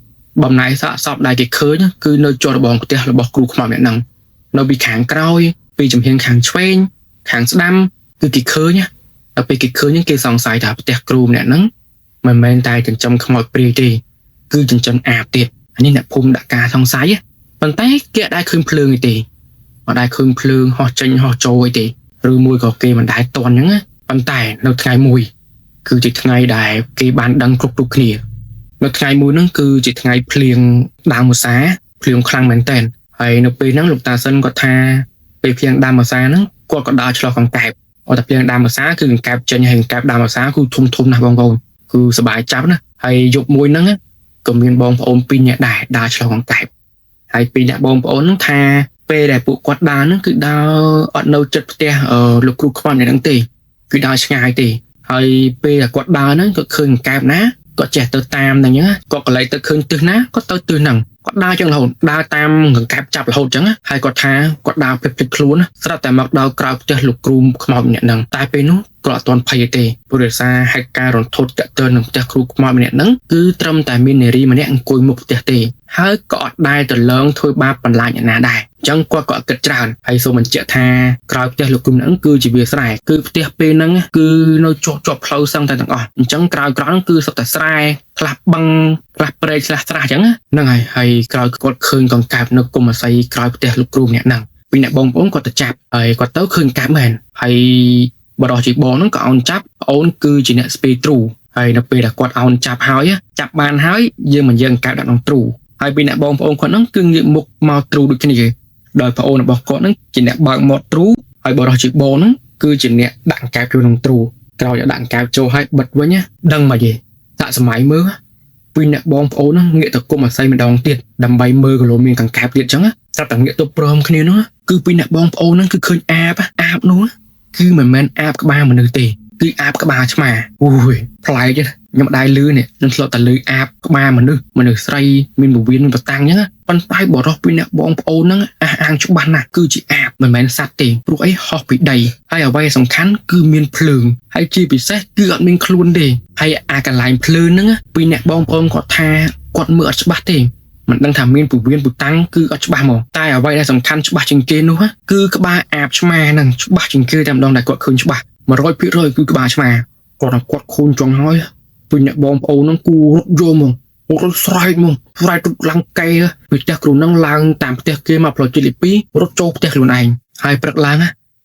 បំណែកសាកសពដែលគេឃើញគឺនៅជាប់របងផ្ទះរបស់គ្រូខ្មោចម្នាក់ហ្នឹងនៅពីខាងក្រោយពីចំហៀងខាងឆ្វេងខាងស្ដាំគឺគេឃើញដល់ពេលគេឃើញគេសង្ស័យថាផ្ទះគ្រូម្នាក់ហ្នឹងមិនមែនតែចិញ្ចឹមខ្មោចព្រាយទេគឺចិញ្ចឹមអាបទៀតនេះអ្នកភូមិដាក់ការសង្ស័យប៉ុន្តែគេអត់ដែលឃើញភ្លើងទេអត់ដែលឃើញភ្លើងហោះចេញហោះចូលទេឬមួយក៏គេមិនដែលតន់អញ្ចឹងប៉ុន្តែនៅថ្ងៃមួយគឺជាថ្ងៃដែលគេបានដឹងគ្រប់គ្នានៅថ្ងៃមួយហ្នឹងគឺជាថ្ងៃភ្លៀងដើមវស្សាភ្លៀងខ្លាំងមែនតើហើយនៅពេលហ្នឹងលោកតាសិនគាត់ថាពេលភ្លៀងដើមវស្សាហ្នឹងគាត់ក៏ដើរឆ្លោះកង្កែបអត់តែភ្លៀងដើមវស្សាគឺកង្កែបចេញហើយកង្កែបដើមវស្សាគឺធំណាស់បងប្អូនគឺសบายចាប់ណាហើយយប់មួយហ្នឹងក៏មានបងប្អូន2នាក់ដែរដើរឆ្លងកង្កែបហើយ2នាក់បងប្អូនហ្នឹងថាពេលដែលពួកគាត់ដើរហ្នឹងគឺដើរអត់នៅចិត្តផ្ទះលោកគ្រូខ្មោចហ្នឹងទេគឺដើរឆ្ងាយទេហើយពេលដែលគាត់ដើរហ្នឹងក៏ឃើញកង្កែបណាគាត់ចេះទៅតាមហ្នឹងគាត់ក៏លេចទៅឃើញទិសណាគាត់ទៅទិសហ្នឹងគាត់ដើរចឹងរហូតដើរតាមកង្កែបចាប់រហូតចឹងហើយគាត់ថាគាត់ដើរភ្លេចខ្លួនស្រាប់តែមកដល់ក្រៅផ្ទះលោកគ្រូខ្មោចម្នាក់ហ្នឹងតែពេលនោះគាត់អត់ទាន់ភ័យទេព្រោះដោយសារហេតុការណ៍រន្ធត់តាក់ទងនឹងផ្ទះគ្រូខ្មោចម្នាក់ហ្នឹងគឺត្រឹមតែមាននារីម្នាក់អង្គុយមុខផ្ទះទេហើយក៏អត់ដែលទៅលើងធ្វើបាបបន្លាចអ្នកណាដែរអញ្ចឹងគាត់ក៏អត់គិតច្រើនហើយសូមបញ្ជាក់ថាក្រៅផ្ទះលោកគ្រូហ្នឹងគឺជាវាលស្រែគឺផ្ទះពេលហ្នឹងគឺនៅជាប់ផ្លូវសឹងតែទាំងអស់អញ្ចឹងក្រៅហ្នឹងគឺសុទ្ធតែស្រែខ្លះបឹងខ្លះព្រែកខ្លះស្រះអញ្ចឹងហ្នឹងហើយក្រោយគាត់ឃើញកង្កែបនៅគុំអាស័យក្រោយផ្ទះលោកគ្រូម្នាក់ហ្នឹងពីអ្នកបងប្អូនគាត់ទៅចាប់ហើយគាត់ទៅឃើញកង្កែបមែនហើយបរិសុទ្ធជីបងហ្នឹងក៏អោនចាប់ប្អូនគឺជាអ្នកស្ពេទ្រូហើយនៅពេលដែលគាត់អោនចាប់ហើយចាប់បានហើយយើងមិនយើងកង្កែបដាក់ក្នុងទ្រូហើយពីអ្នកបងប្អូនគាត់ហ្នឹងគឺងាកមុខមកទ្រូដូចគ្នាដោយប្អូនរបស់គាត់ហ្នឹងជាអ្នកបើកមាត់ទ្រូហើយបរិសុទ្ធជីបងហ្នឹងគឺជាអ្នកដាក់កង្កែបចូលក្នុងទ្រូក្រោយដាក់កង្កែបចូលហើយបិទវិញដឹងមកយេដាក់សម័យមើលពីអ្នកបងប្អូនហ្នឹងងាកទៅគុំអាស័យម្ដងទៀតដើម្បីមើលក៏លោមានកង្កែបទៀតអញ្ចឹងស្រាប់តែងាកទៅព្រមគ្នានោះគឺពីអ្នកបងប្អូនហ្នឹងគឺឃើញអាបនោះគឺមិនមែនអាបក្បាលមនុស្សទេគឺអាបក្បាលឆ្មាអូយប្លែកខ្ញុំមិនដែលលឺនេះនឹងធ្លាប់តែលឺអាបក្បាលមនុស្សស្រីមានពវៀនមានបតាំងអញ្ចឹងប៉ុន្តែបរិសុទ្ធពីអ្នកបងប្អូនហ្នឹងអះអាងច្បាស់ណាស់គឺជាអាបមិនមែនសត្វទេព្រោះអីហោះពីដីហើយអ្វីសំខាន់គឺមានភ្លើងហើយជាពិសេសគឺអត់មានខ្លួនទេហើយអាកន្លែងភ្លើងហ្នឹងពីអ្នកបងប្អូនគាត់ថាគាត់មើលអត់ច្បាស់ទេមិនដឹងថាមានពវៀនពូតាំងគឺអត់ច្បាស់មកតែអ្វីដែលសំខាន់ច្បាស់ជាងគេនោះគឺក្បាលអាបឆ្មាហ្នឹងច្បាស់ជាងគេតែម្ដងដែលគាត់ឃើញច្បាស់ 100% គឺក្បាលឆ្មាគាត់ខូនចង់ហើយពីអ្នកបងប្អូនហ្នឹងគូរត់យកមករត់ស្រែកទៅឡើងកែពីផ្ទះគ្រូហ្នឹងឡើងតាមផ្ទះគេមកផ្លូវជាតិលេខ2រត់ចូលផ្ទះខ្លួនឯងហើយព្រឹកឡើង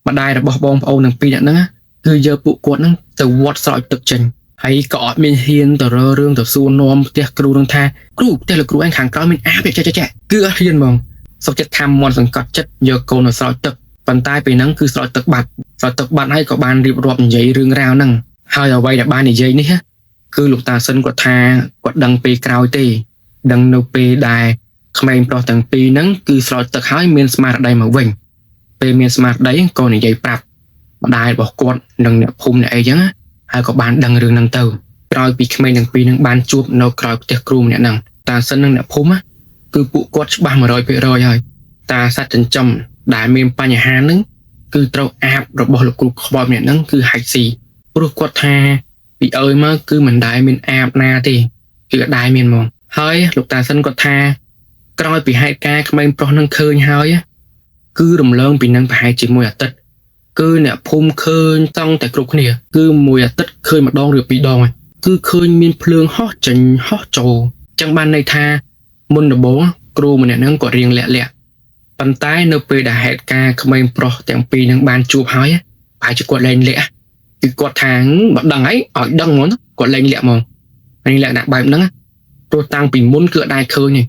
ម្ដាយរបស់បងប្អូនទាំងពីរនាក់ហ្នឹងគឺយកពួកគាត់ហ្នឹងទៅវត្តស្រោចទឹកចេញហើយក៏អត់មានហ៊ានទៅរើរឿងទៅសួរនាំផ្ទះគ្រូនឹងថាគ្រូផ្ទះលោកគ្រូឯងខាងក្រោយមានអាបចេះគឺអត់ហ៊ានហ្មងសុខចិត្តខំមន់សង្កត់ចិត្តយកកូនទៅស្រោចទឹកប៉ុន្តែពេលហ្នឹងគឺស្រោចទឹកបាត់ហើយក៏បានរៀបរាប់និយាយរឿងរ៉ាវហ្នឹងហើយអ្វីដែលបាននិយាយនេះគឺលោកតាសិនគាត់ថាគាត់ដឹងពេលក្រោយទេដឹងនៅពេលដែល ក្មេងប្រុសទាំងពីរហ្នឹងគឺស្រោចទឹកហើយមានស្មារតីមកវិញពេលមានស្មារតីក៏និយាយប្រាប់ម្ដាយរបស់គាត់និងអ្នកភូមិអ្នកអីចឹងហើយក៏បានដឹងរឿងហ្នឹងទៅក្រោយពីក្មេងទាំងពីរហ្នឹងបានជួបនៅក្រោយផ្ទះគ្រូម្នាក់ហ្នឹងតាសិននិងអ្នកភូមិគឺពួកគាត់ច្បាស់ 100% ហើយតាសត្វចិញ្ចឹមដែលមានបញ្ហាហ្នឹងគឺត្រូវអាបរបស់លោកគ្រូខ្មោចម្នាក់ហ្នឹងគឺហាច់ស៊ីព្រោះគាត់ថាពីអើយមកគឺមិនដែលមានអាបណាទេគឺអត់ដែលមានហ្មងហើយលោកតាសិនគាត់ថាក្រោយពីហេតុការណ៍ក្មេងប្រុសនឹងឃើញហើយគឺរំលងពីនឹងប្រហែលជាមួយអាទិត្យគឺអ្នកភូមិឃើញតង់តែគ្រប់គ្នាគឺមួយអាទិត្យឃើញម្ដងឬពីរដងគឺឃើញមានភ្លើងហោះចេញហោះចូលចឹងបានន័យថាមុនដំបូងគ្រូម្នាក់ហ្នឹងគាត់រៀងលាក់ប៉ុន្តែនៅពេលដែលហេតុការណ៍ក្មេងប្រុសទាំងពីរហ្នឹងបានជួបហើយប្រហែលជាគាត់លែងលាក់គឺគាត់ថាបើដឹងហើយឲ្យដឹងហ្មងគាត់លែងលាក់ហ្មងហើយលក្ខណៈបែបហ្នឹងព្រោះតាំងពីមុនគឺអត់ដែលឃើញទេ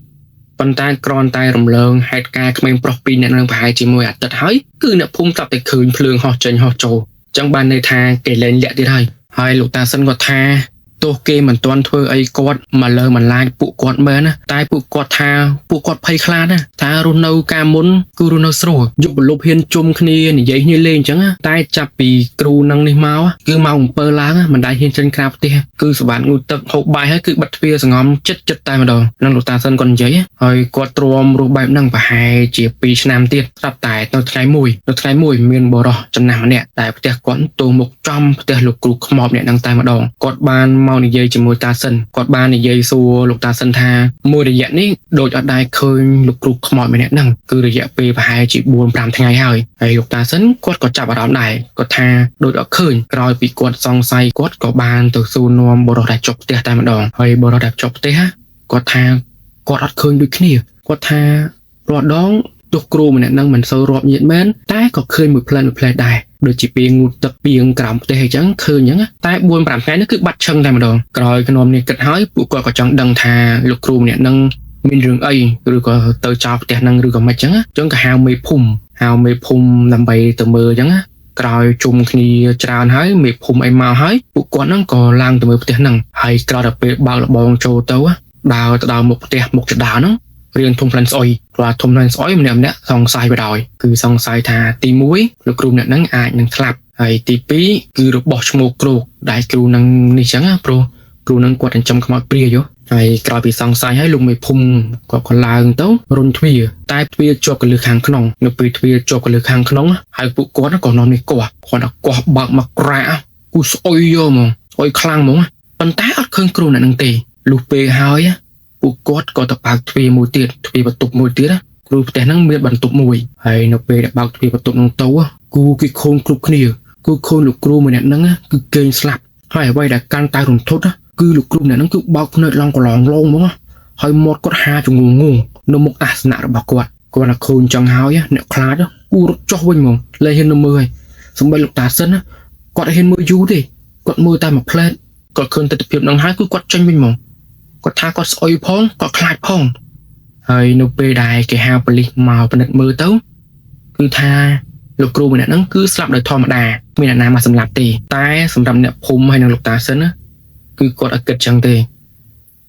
ប៉ុន្តែគ្រាន់តែរំលងហេតុការណ៍ក្មេងប្រុសពីរនាក់នឹងប្រហែលជាមួយអាទិត្យហើយគឺអ្នកភូមិស្រាប់តែឃើញភ្លើងហោះចេញហោះចូលចឹងបានន័យថាគេលែងលាក់ទៀតហើយលោកតាសិនគាត់ថាទោះគេមិនទាន់ធ្វើអីគាត់មកលើបន្លាចពួកគាត់មែនណាតែពួកគាត់ថាពួកគាត់ភ័យខ្លាចណាថារស់នៅកាលមុនគឺរស់នៅស្រួលយុវលុបហ៊ានជុំគ្នានិយាយគ្នាលេងអញ្ចឹងតែចាប់ពីគ្រូនឹងនេះមកគឺមក7ឡើងមិនដែលហ៊ានចេញក្រៅផ្ទះគឺសម្បត្តិងូតទឹកហូបបាយហើយគឺបិទទ្វារសង្ងំចិត្តតែម្ដងនឹងលោកតាសិនគាត់និយាយហើយគាត់ទ្រាំរស់បែបហ្នឹងប្រហែលជា2ឆ្នាំទៀតស្រាប់តែនៅថ្ងៃមួយមានបរិសុទ្ធចំណាស់ម្នាក់តែផ្ទះគាត់ទោះមុខចំផ្ទះលោកគ្រូខ្មោចម្នាក់ហ្នឹងតែម្ដងគាត់បានមកនិយាយជាមួយតាសិនគាត់បាននិយាយសួរលោកតាសិនថាមួយរយៈនេះដូចអត់ដែរឃើញលោកគ្រូខ្មោចម្នាក់ហ្នឹងគឺរយៈពេលប្រហែលជា 4-5 ថ្ងៃហើយលោកតាសិនគាត់ក៏ចាប់អារម្មណ៍ដែរគាត់ថាដូចអត់ឃើញក្រោយពីគាត់សង្ស័យគាត់ក៏បានទៅសួរនាំបរិសុទ្ធដែលចុះផ្ទះតែម្ដងហើយបរិសុទ្ធដែលចុះផ្ទះគាត់ថាគាត់អត់ឃើញដូចគ្នាគាត់ថារាល់ដងទោះគ្រូម្នាក់ហ្នឹងមិនសូវរាប់ញាតមែនតែក៏ឃើញមួយផ្លែដែរដូចជាពេលងូតទឹកពីងក្រោមផ្ទះអញ្ចឹងឃើញអញ្ចឹងតែ 4-5 ថ្ងៃនេះគឺបាត់ឈឹងតែម្ដងក្រោយខ្ញុំនេះគិតហើយពួកគាត់ក៏ចង់ដឹងថាលោកគ្រូម្នាក់ហ្នឹងមានរឿងអីឬក៏ទៅចោលផ្ទះហ្នឹងឬក៏មិនអញ្ចឹងក៏ហៅមេភូមិដើម្បីទៅមើលអញ្ចឹងក្រោយជុំគ្នាច្រើនហើយមេភូមិអីមកហើយពួកគាត់ហ្នឹងក៏ឡើងទៅមើលផ្ទះហ្នឹងហើយក្រោយដល់ពេលបើកលបងចូលទៅដើរទៅដល់មុខផ្ទះមុខចដាហ្នឹងរៀងធំផ្លិនស្អុយគាត់ធំផ្លិនស្អុយម្នាក់សង្ស័យបដ ாய் គឺសង្ស័យថាទី1លោកគ្រូម្នាក់ហ្នឹងអាចនឹងស្លាប់ហើយទី2គឺរបស់ឈ្មោះគ្រូដែលគ្រូនឹងនេះចឹងព្រោះគ្រូនឹងគាត់ចិញ្ចឹមខ្មោចព្រាយហើយក្រោយពីសង្ស័យហើយលោកមេភូមិគាត់ក៏ឡើងទៅរុញទ្វារតែទ្វារជាប់កន្លឹះខាងក្នុងនៅពេលទ្វារជាប់កន្លឹះខាងក្នុងហើយពួកគាត់ក៏នាំនេះគាត់បើកមកក្រាក់គូស្អុយយកហ្មងស្អុយខ្លាំងហ្មងប៉ុន្តែអត់ឃើញគ្រូអ្នកនឹងទេលុះពេលហើយពួកគាត់ក៏ទៅបើកទ្វារមួយទៀតទ្វារបន្ទប់មួយទៀតគ្រូផ្ទះហ្នឹងមានបន្ទប់មួយហើយនៅពេលដែលបើកទ្វារបន្ទប់ហ្នឹងទៅគូគេខូនគ្រប់គ្នាគូខូនលោកគ្រូម្នាក់ហ្នឹងគឺគេងស្លាប់ហើយអ្វីដែលកាន់តែរន្ធត់គឺលោកគ្រូម្នាក់ហ្នឹងគឺបោកភ្នែកឡងកន្លងឡងហ្មងហើយមាត់គាត់ហាជំងឺងងនៅមុខអាសនៈរបស់គាត់ថាខូនចឹងហើយអ្នកខ្លាចគូរត់ចុះវិញហ្មងលែងហ៊ាននៅមើលហើយសម្បីលោកតាសិនគាត់ហ៊ានមើលយូរទេគាត់មើលតែមួយផ្លែតគាត់ឃើញទស្សនភាពហ្នឹងហើយគឺគាត់ចេញវិញហ្មងគាត់ថាគាត់ស្អុយផងគាត់ខ្លាចផងហើយនៅពេលដែលគេហៅប៉ូលីសមកពិនិត្យមើលទៅគឺថាលោកគ្រូម្នាក់ហ្នឹងគឺស្លាប់ដោយធម្មតាគ្មានអ្នកណាមកសម្លាប់ទេតែសម្រាប់អ្នកភូមិហើយនិងលោកតាសិនគឺគាត់អត់គិតចឹងទេ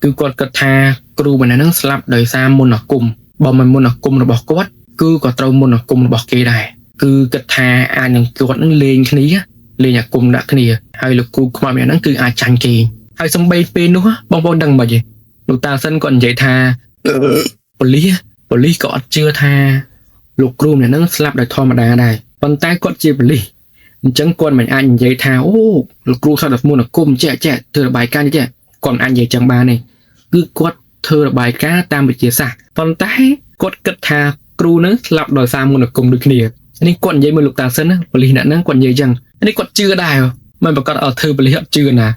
គឺគាត់គិតថាគ្រូម្នាក់ហ្នឹងស្លាប់ដោយសារមន្តអាគមបើមិនមន្តអាគមរបស់គាត់គឺក៏ត្រូវមន្តអាគមរបស់គេដែរគឺគិតថាអាចនឹងគាត់នឹងលេងគ្នាលេងអាគមដាក់គ្នាហើយលោកគ្រូខ្មោចម្នាក់ហ្នឹងគឺអាចចាញ់គេហើយសំបីពេលនោះបងប្អូនដឹងមិនទេលោកតាសិនគាត់និយាយថាប៉ូលីសក៏អត់ជឿថាលោកគ្រូម្នាក់ហ្នឹងស្លាប់ដោយធម្មតាដែរប៉ុន្តែគាត់ជាប៉ូលីសអញ្ចឹងគាត់មិនអាចនិយាយថាអូលោកគ្រូស្លាប់ដោយមន្តអាគមចេះធ្វើរបាយការណ៍ចេះគាត់មិនអាចនិយាយចឹងបានទេគឺគាត់ធ្វើរបាយការណ៍តាមវិទ្យាសាស្ត្រប៉ុន្តែគាត់គិតថាគ្រូហ្នឹងស្លាប់ដោយសារមន្តអាគមដូចគ្នានេះគាត់និយាយមើលលោកតាសិនប៉ូលីសអ្នកហ្នឹងគាត់និយាយចឹងនេះគាត់ជឿដែរមិនប្រកាសអត់ធ្វើប៉ូលីសអត់ជឿណា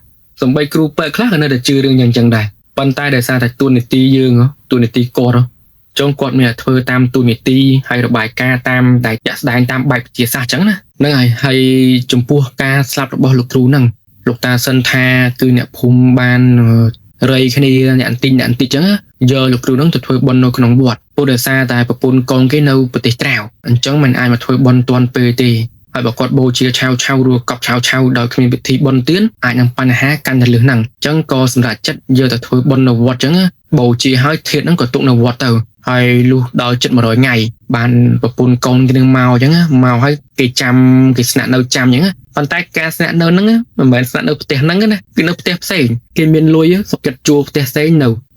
សំបីគ្រូពេទ្យខ្លះក៏នៅតែជឿរឿងយ៉ាងចឹងដែរប៉ុន្តែដោយសារតែទូនីតិយើងទូនីតិគាត់ចុងគាត់មានតែធ្វើតាមទូនីតិហើយរបាយការណ៍តាមដែលចាក់ស្ដែងតាមបែបវិទ្យាសាស្ត្រចឹងណាហ្នឹងហើយចំពោះការស្លាប់របស់លោកគ្រូហ្នឹងលោកតាសិនថាគឺអ្នកភូមិបានរៃគ្នាអ្នកអន្តិចចឹងយកលោកគ្រូហ្នឹងទៅធ្វើបុណ្យនៅក្នុងវត្តព្រោះដោយសារតែប្រពន្ធកូនគេនៅប្រទេសក្រៅអញ្ចឹងមិនអាចមកធ្វើបុណ្យទាន់ពេលទេហើយបើគាត់បូជាឆៅឬកប់ឆៅដោយគ្មានពិធីបុណ្យទានអាចនឹងបញ្ហាកាន់តែលឿនហ្នឹងអញ្ចឹងក៏សម្រាប់ចិត្តយកទៅធ្វើបុណ្យនៅវត្តអញ្ចឹង បូជាហើយធាតហ្នឹងក៏ទុកនៅវត្តទៅហើយលុះដល់ជិត100ថ្ងៃបានប្រពន្ធកូនគេនឹងមកអញ្ចឹងមកហើយគេចាំគេស្នាក់នៅចាំអញ្ចឹងប៉ុន្តែការស្នាក់នៅហ្នឹងមិនមែនស្នាក់នៅផ្ទះហ្នឹងណាគឺនៅផ្ទះផ្សេងគេមានលុយសុខចិត្តជួលផ្ទះផ្សេង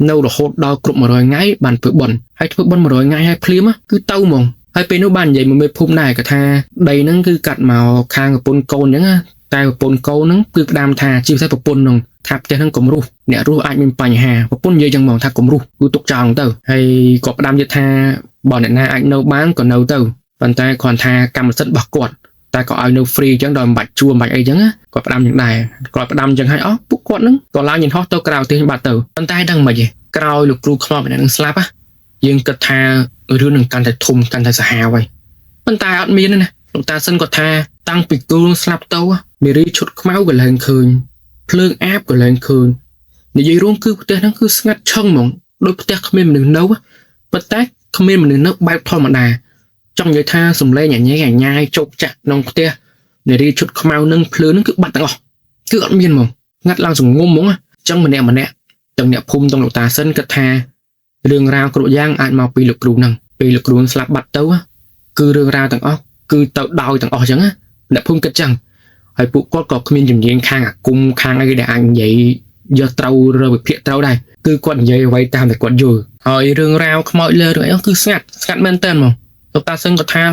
នៅរហូតដល់គ្រប់100ថ្ងៃបានធ្វើបុណ្យហើយធ្វើបុណ្យ100ថ្ងៃហើយភ្លាមគឺទៅហ្មងហើយពេលនោះបាននិយាយមួយមេភូមិដែរគាត់ថាដីហ្នឹងគឺកាត់មកខាងប្រពន្ធកូនអញ្ចឹងតែប្រពន្ធកូនហ្នឹងគឺផ្ដាំថាជាពិសេសប្រពន្ធហ្នឹងថាផ្ទះហ្នឹងកុំរុះអ្នករុះអាចមានបញ្ហាប្រពន្ធនិយាយចឹងហ្មងថាកុំរុះគឺទុកចោលទៅហើយគាត់ផ្ដាំទៀតថាបើអ្នកណាអាចនៅបានក៏នៅទៅប៉ុន្តែគ្រាន់ថាកម្មសិទ្ធិរបស់គាត់តែក៏ឲ្យនៅ free អញ្ចឹងដោយមិនបាច់ជួមិនបាច់អីចឹងគាត់ផ្ដាំយ៉ាងដែរគាត់ផ្ដាំអញ្ចឹងឲ្យពួកគាត់ហ្នឹងក៏ឡើងយន្តហោះទៅក្រៅប្រទេសបាត់ទៅប៉ុន្តែដឹងមិនទេក្រោយលោកគ្រូខ្មោចម្នាក់នឹងស្លាប់យើងគិតថារឿងនឹងកាន់តែធំកាន់តែសាហាវហើយប៉ុន្តែអត់មានទេណាលោកតាសិនគាត់ថាតាំងពីគ្រូស្លាប់ទៅមេរីឈុតខ្មៅក៏ឡើងឃើញភ្លើងអាបក៏ឡើងឃើញនិយាយរួមគឺផ្ទះហ្នឹងគឺស្ងាត់ឈឹងហ្មងដូចផ្ទះគ្មានមនុស្សនៅប៉ុន្តែគ្មានមនុស្សនៅបែបធម្មតាចង់និយាយថាសំឡេងអញ្ញាយជោគចាក់ក្នុងផ្ទះនារីឈុតខ្មៅនឹងភ្លើងនឹងគឺបាត់ទាំងអស់គឺអត់មានហ្មងងាត់ឡើងសងុំហ្មងអញ្ចឹងម្នាក់ទាំងអ្នកភូមិទាំងលោកតាសិនគិតថារឿងរ៉ាវគ្រប់យ៉ាងអាចមកពីលោកគ្រូហ្នឹងពេលលោកគ្រូស្លាប់បាត់ទៅគឺរឿងរ៉ាវទាំងអស់គឺទៅដោយទាំងអស់អញ្ចឹងអ្នកភូមិគិតចឹងហើយពួកគាត់ក៏គ្មានជំនាញខាងអាគមខាងអីដែលអាចនិយាយយកត្រូវឬវិភាគត្រូវដែរគឺគាត់និយាយអ្វីតាមតែគាត់យល់ហើយរឿងរ៉ាវខ្មោចលើរឿងអីគឺស្ងាត់មែនតើហ្មងលោកតាសិនក៏ថា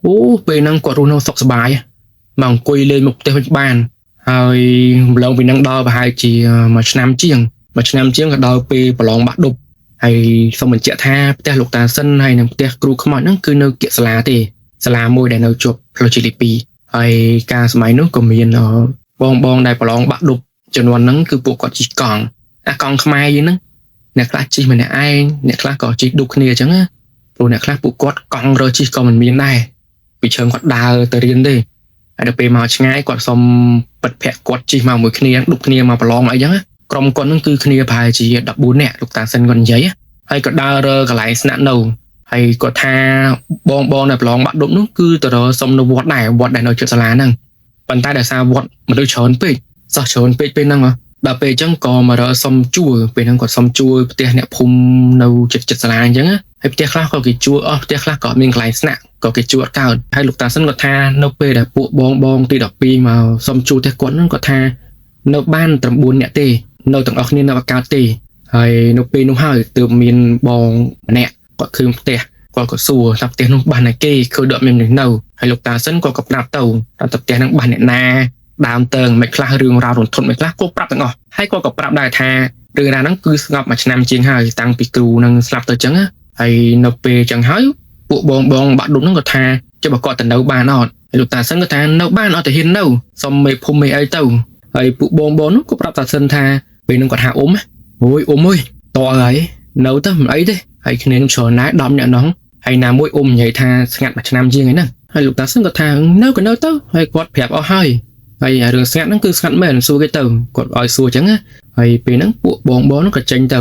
អូពេលហ្នឹងគាត់រស់នៅសុខសប្បាយមកអង្គុយលេងមុខផ្ទះវិញបានហើយម្លងពីហ្នឹងដល់ប្រហែលជាមួយឆ្នាំជាងក៏ដល់ពេលប្រឡងបាក់ឌុបហើយសូមបញ្ជាក់ថាផ្ទះលោកតាសិនហើយនឹងផ្ទះគ្រូខ្មោចហ្នឹងគឺនៅគៀកសាលាទេសាលាមួយដែលនៅជាប់ផ្លូវជាតិលេខ2ហើយការសម័យនោះក៏មានបងដែលប្រឡងបាក់ឌុបចំនួនហ្នឹងគឺពួកគាត់ជិះកង់កង់ខ្មែរយើងហ្នឹងអ្នកខ្លះជិះម្នាក់ឯងអ្នកខ្លះក៏ជិះឌុបគ្នាអញ្ចឹងព្រោះអ្នកខ្លះពួកគាត់កង់រើជិះក៏មិនមានដែរពីជើងគាត់ដើរទៅរៀនទេហើយដល់ពេលមកឆ្ងាយគាត់សុំបិទភ័ក្រគាត់ជិះមកមួយគ្នាឌុបគ្នាមកប្រឡងអីចឹងក្រុមគាត់ហ្នឹងគឺគ្នាប្រហែលជា14នាក់លោកតាសិនគាត់និយាយហើយក៏ដើររើកន្លែងស្នាក់នៅហើយគាត់ថាបងដែលប្រឡងបាក់ឌុបនោះគឺទៅរកសុំនៅវត្តដែរវត្តដែលនៅជិតសាលាហ្នឹងប៉ុន្តែដោយសារវត្តមនុស្សច្រើនពេកសោះច្រើនពេកពេលហ្នឹងដល់ពេលអញ្ចឹងក៏មករកសុំជួលពេលហ្នឹងគាត់សុំជួលផ្ទះអ្នកភូមិនៅជិតសាលាអញ្ចឹងហើយផ្ទះខ្លះក៏គេជួលផ្ទះខ្លះក៏មានកន្លែងស្នាក់ក៏គេជួលអត់កើតហើយលោកតាសិនគាត់ថានៅពេលដែលពួកបងទី12មកសុំជួលផ្ទះគាត់ហ្នឹងគាត់ថានៅបាន9នាក់ទេនៅទាំងអស់គ្នានៅអត់កើតទេហើយនៅពេលនោះហើយទើបមានបងម្នាក់គាត់ឃើញផ្ទះគាត់ក៏សួរថាផ្ទះនោះបានតែគេឃើញដកមាននៅហើយលោកតាសិនគាត់ក៏ប្រាប់ទៅថាផ្ទះហ្នឹងបានអ្នកណាដើមតើងមិនខ្លះរឿងរ៉ាវរន្ធត់មិនខ្លះគាត់ប្រាប់ទាំងអស់ហើយគាត់ក៏ប្រាប់ដែរថារឿងរ៉ាវហ្នឹងគឺស្ងប់មួយឆ្នាំជាងហើយតាំងពីគ្រូនឹងស្លាប់ទៅចឹងហើយនៅពេលចឹងហើយពួកបងបាក់ឌុបហ្នឹងគាត់ថាចុះបើគាត់ទៅនៅបានអត់ហើយលោកតាសិនគាត់ថានៅបានអត់ទៅហ៊ាននៅសុំមេភូមិមេអីទៅហើយពួកបងនោះក៏ប្រាប់តាសិនថាពេលហ្នឹងគាត់ថាអូយអើយតើហើយនៅទៅមិនអីទេហើយគ្នានឹងច្រើនណាស់10នាក់ហ្នឹងហើយណាមួយនិយាយថាស្ងាត់មួយឆ្នាំជាងហ្នឹងហើយលោកតាសិនគាត់ថានៅក៏នៅទៅហើយគាត់ប្រាប់អស់ហើយរឿងស្ងាត់ហ្នឹងគឺស្ងាត់មែនសួរគេទៅគាត់ឲ្យសួរចឹងហើយពេលហ្នឹងពួកបងនោះក៏ចេញទៅ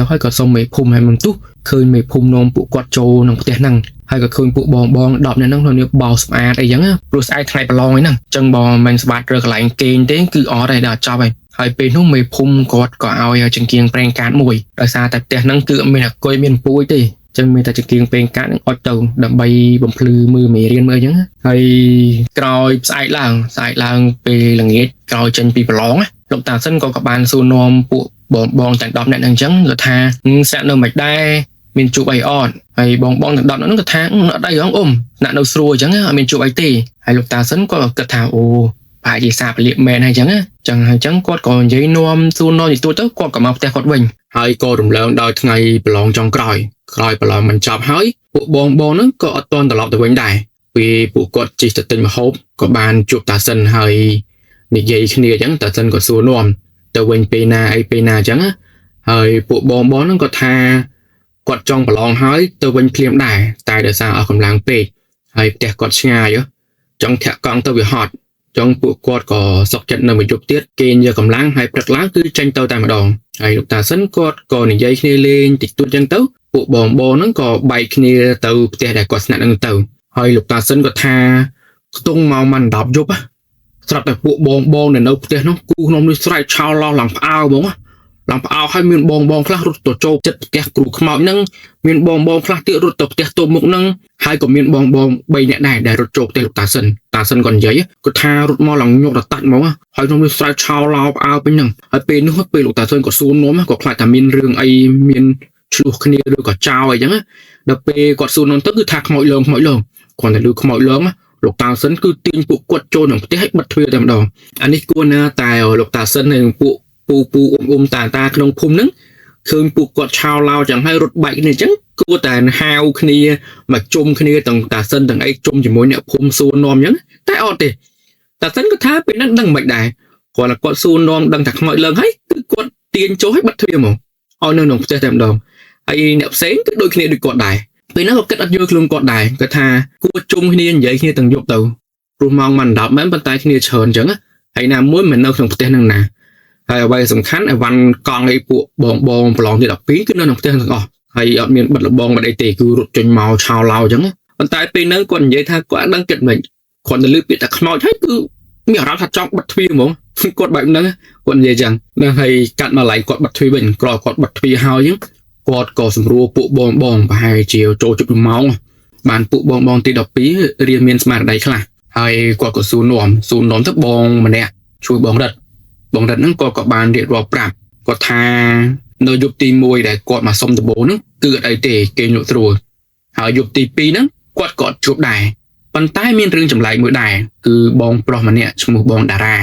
ហើយក៏សុំមេភូមិឲ្យមិនទុះឃើញមេភូមិនាំពួកគាត់ចូលក្នុងផ្ទះហ្នឹងហើយក៏ឃើញពួកបង10នាក់ហ្នឹងនៅបោស្អាតអីចឹងព្រោះស្អែកថ្ងៃប្រឡងហ្នឹងចឹងបើមិនស្បាតរើកន្លែងគេងទេគឺអត់ទេដល់ចប់ហើយពេលនោះមេភូមិគាត់ក៏ឲ្យចង្គៀងប្រេងកាតមួយដោយសារតែផ្ទះហ្នឹងគឺអត់មានអគុយមានពួយទេចឹងមានតែចង្គៀងប្រេងកាតនឹងអត់ទៅដើម្បីបំភ្លឺមើលមេរៀនមើលអញ្ចឹងហើយក្រោយស្អែកឡើងពេលល្ងាចក្រោយចេញពីប្រឡងលោកតាសិនក៏បានសួរនាំពួកបងទាំង10នាក់ហ្នឹងអញ្ចឹងគាត់ថាស្នាក់នៅមិនដែរមានជួបអីអត់ហើយបងទាំង10នាក់ហ្នឹងគាត់ថាអត់អីហងស្នាក់នៅស្រួលអញ្ចឹងអត់មានជួបអីទេហើយលោកតាសិនក៏គិតថាអូប្រហែលជាសាបលៀកមែនហើយអញ្ចឹងគាត់ក៏និយាយនាំសួរនាំទៅគាត់ក៏មកផ្ទះគាត់វិញហើយក៏រំលងដល់ថ្ងៃប្រឡងចុងក្រោយប្រឡងមិនចប់ហើយពួកបងហ្នឹងក៏អត់ទាន់ត្រឡប់ទៅវិញដែរពេលពួកគាត់ជិះទៅទិញម្ហូបក៏បានជួបតាសិនហើយនិយាយគ្នាអញ្ចឹងតាសិនក៏សួរនាំទៅវិញពេលណាអញ្ចឹងហើយពួកបងហ្នឹងក៏ថាគាត់ចង់ប្រឡងហើយទៅវិញភ្លាមដែរតែដោយសារអស់កម្លាំងពេកហើយផ្ទះគាត់ឆ្ងាយចង់ធាក់កង់ទៅវាហត់ចង់ពួកគាត់ក៏សុកចិត្តនៅមួយយប់ទៀតគេយកកម្លាំងហើយព្រឹកឡើងគឺចេញទៅតែម្ដងហើយលោកតាសិនគាត់ក៏និយាយគ្នាលេងតិចតួចអញ្ចឹងទៅពួកបងហ្នឹងក៏បែកគ្នាទៅផ្ទះដែលគាត់ស្នាក់នឹងទៅហើយលោកតាសិនគាត់ថាខ្ទង់មកមិន10យប់ស្រាប់តែពួកបងនៅផ្ទះនោះគូក្នុងនេះស្រែកឆោឡោះឡើងផ្អើហ្មង ឡងផ្អោឲ្យមានបងខ្លះរត់ទៅចូលចិត្តផ្ទះគ្រូខ្មោចហ្នឹងមានបងខ្លះទៀតរត់ទៅផ្ទះតូបមុខហ្នឹងហើយក៏មានបង3នាក់ដែរដែលរត់ចូលផ្ទះលោកតាសិនគាត់និយាយគាត់ថារត់មកឡើងញក់តាច់មកហើយក្នុងវាស្រែកឆោឡោផ្អោពេញហ្នឹងហើយពេលនោះពេលលោកតាសិនក៏សួរនំក៏ខ្លាចថាមានរឿងអីមានឆ្លោះគ្នាឬក៏ចោលអីចឹងដល់ពេលគាត់សួរនំទៅគឺថាខ្មោចលងគាត់តែលឺខ្មោចលងលោកតាសិនគឺទាញពួកគាត់ចូលក្នុងផ្ទះឲ្យបិទទ្វារតែម្ដងអានេះគួរណាតែលោកតាសិននិងពួកពូតាក្នុងភូមិហ្នឹងឃើញពួកគាត់ឆោឡោចឹងហើយរត់បែកគ្នាចឹងគួរតែហៅគ្នាមកជុំគ្នាទាំងតាសិនទាំងអីជុំជាមួយអ្នកភូមិសួរនាំចឹងតែអត់ទេតាសិនក៏ថាពេលហ្នឹងដឹងមិនដែរគាត់សួរនាំដឹងថាខ្មោចឡើងហើយគឺគាត់ទាញចូលឲ្យបិទទ្វារមកឲ្យនៅក្នុងផ្ទះតែម្ដងហើយអ្នកផ្សេងគឺដូចគ្នាដូចគាត់ដែរពេលហ្នឹងក៏គិតអត់យល់ខ្លួនគាត់ដែរគាត់ថាគួរជុំគ្នានិយាយគ្នាទាំងយប់ទៅព្រោះម៉ោងមិន10មែនប៉ុន្តែគ្នាច្រើនចឹងហើយណាមួយមិននៅក្នុងផ្ទះហ្នឹងណាហើយអ្វីសំខាន់អីវ៉ាន់កង់ឯពួកបងប្រឡងទី12គឺនៅក្នុងផ្ទះទាំងអស់ហើយអត់មានបិទលបងបាត់អីទេគឺរត់ចេញមកឆោឡោចឹងប៉ុន្តែពេលហ្នឹងគាត់និយាយថាគាត់ដឹងគិតមិនគាត់ទៅលើពាក្យតែខ្មោចហើយគឺមានអារម្មណ៍ថាចង់បិទទ្វារហ្មងគាត់បែបហ្នឹងគាត់និយាយចឹងដល់ហើយកាត់មកឡៃគាត់បិទទ្វារវិញក្រោយគាត់បិទទ្វារហើយចឹងគាត់ក៏សម្រួលពួកបងប្រហែលជាចូលជិត1ម៉ោងបានពួកបងទី12រៀនមានស្មារតីខ្លះហើយគាត់ក៏សួរនាំទៅបងម្នាក់ជួយបងរត់ហ្នឹងក៏បានរៀបរាប់ប្រាប់គាត់ថានៅយប់ទី1ដែលគាត់មកសុំដំបូងហ្នឹងគឺអត់អីទេគេញក់ស្រួលហើយយប់ទី2ហ្នឹងគាត់ក៏ជួបដែរប៉ុន្តែមានរឿងចម្លែកមួយដែរគឺបងប្រុសម្នាក់ឈ្មោះបងតារា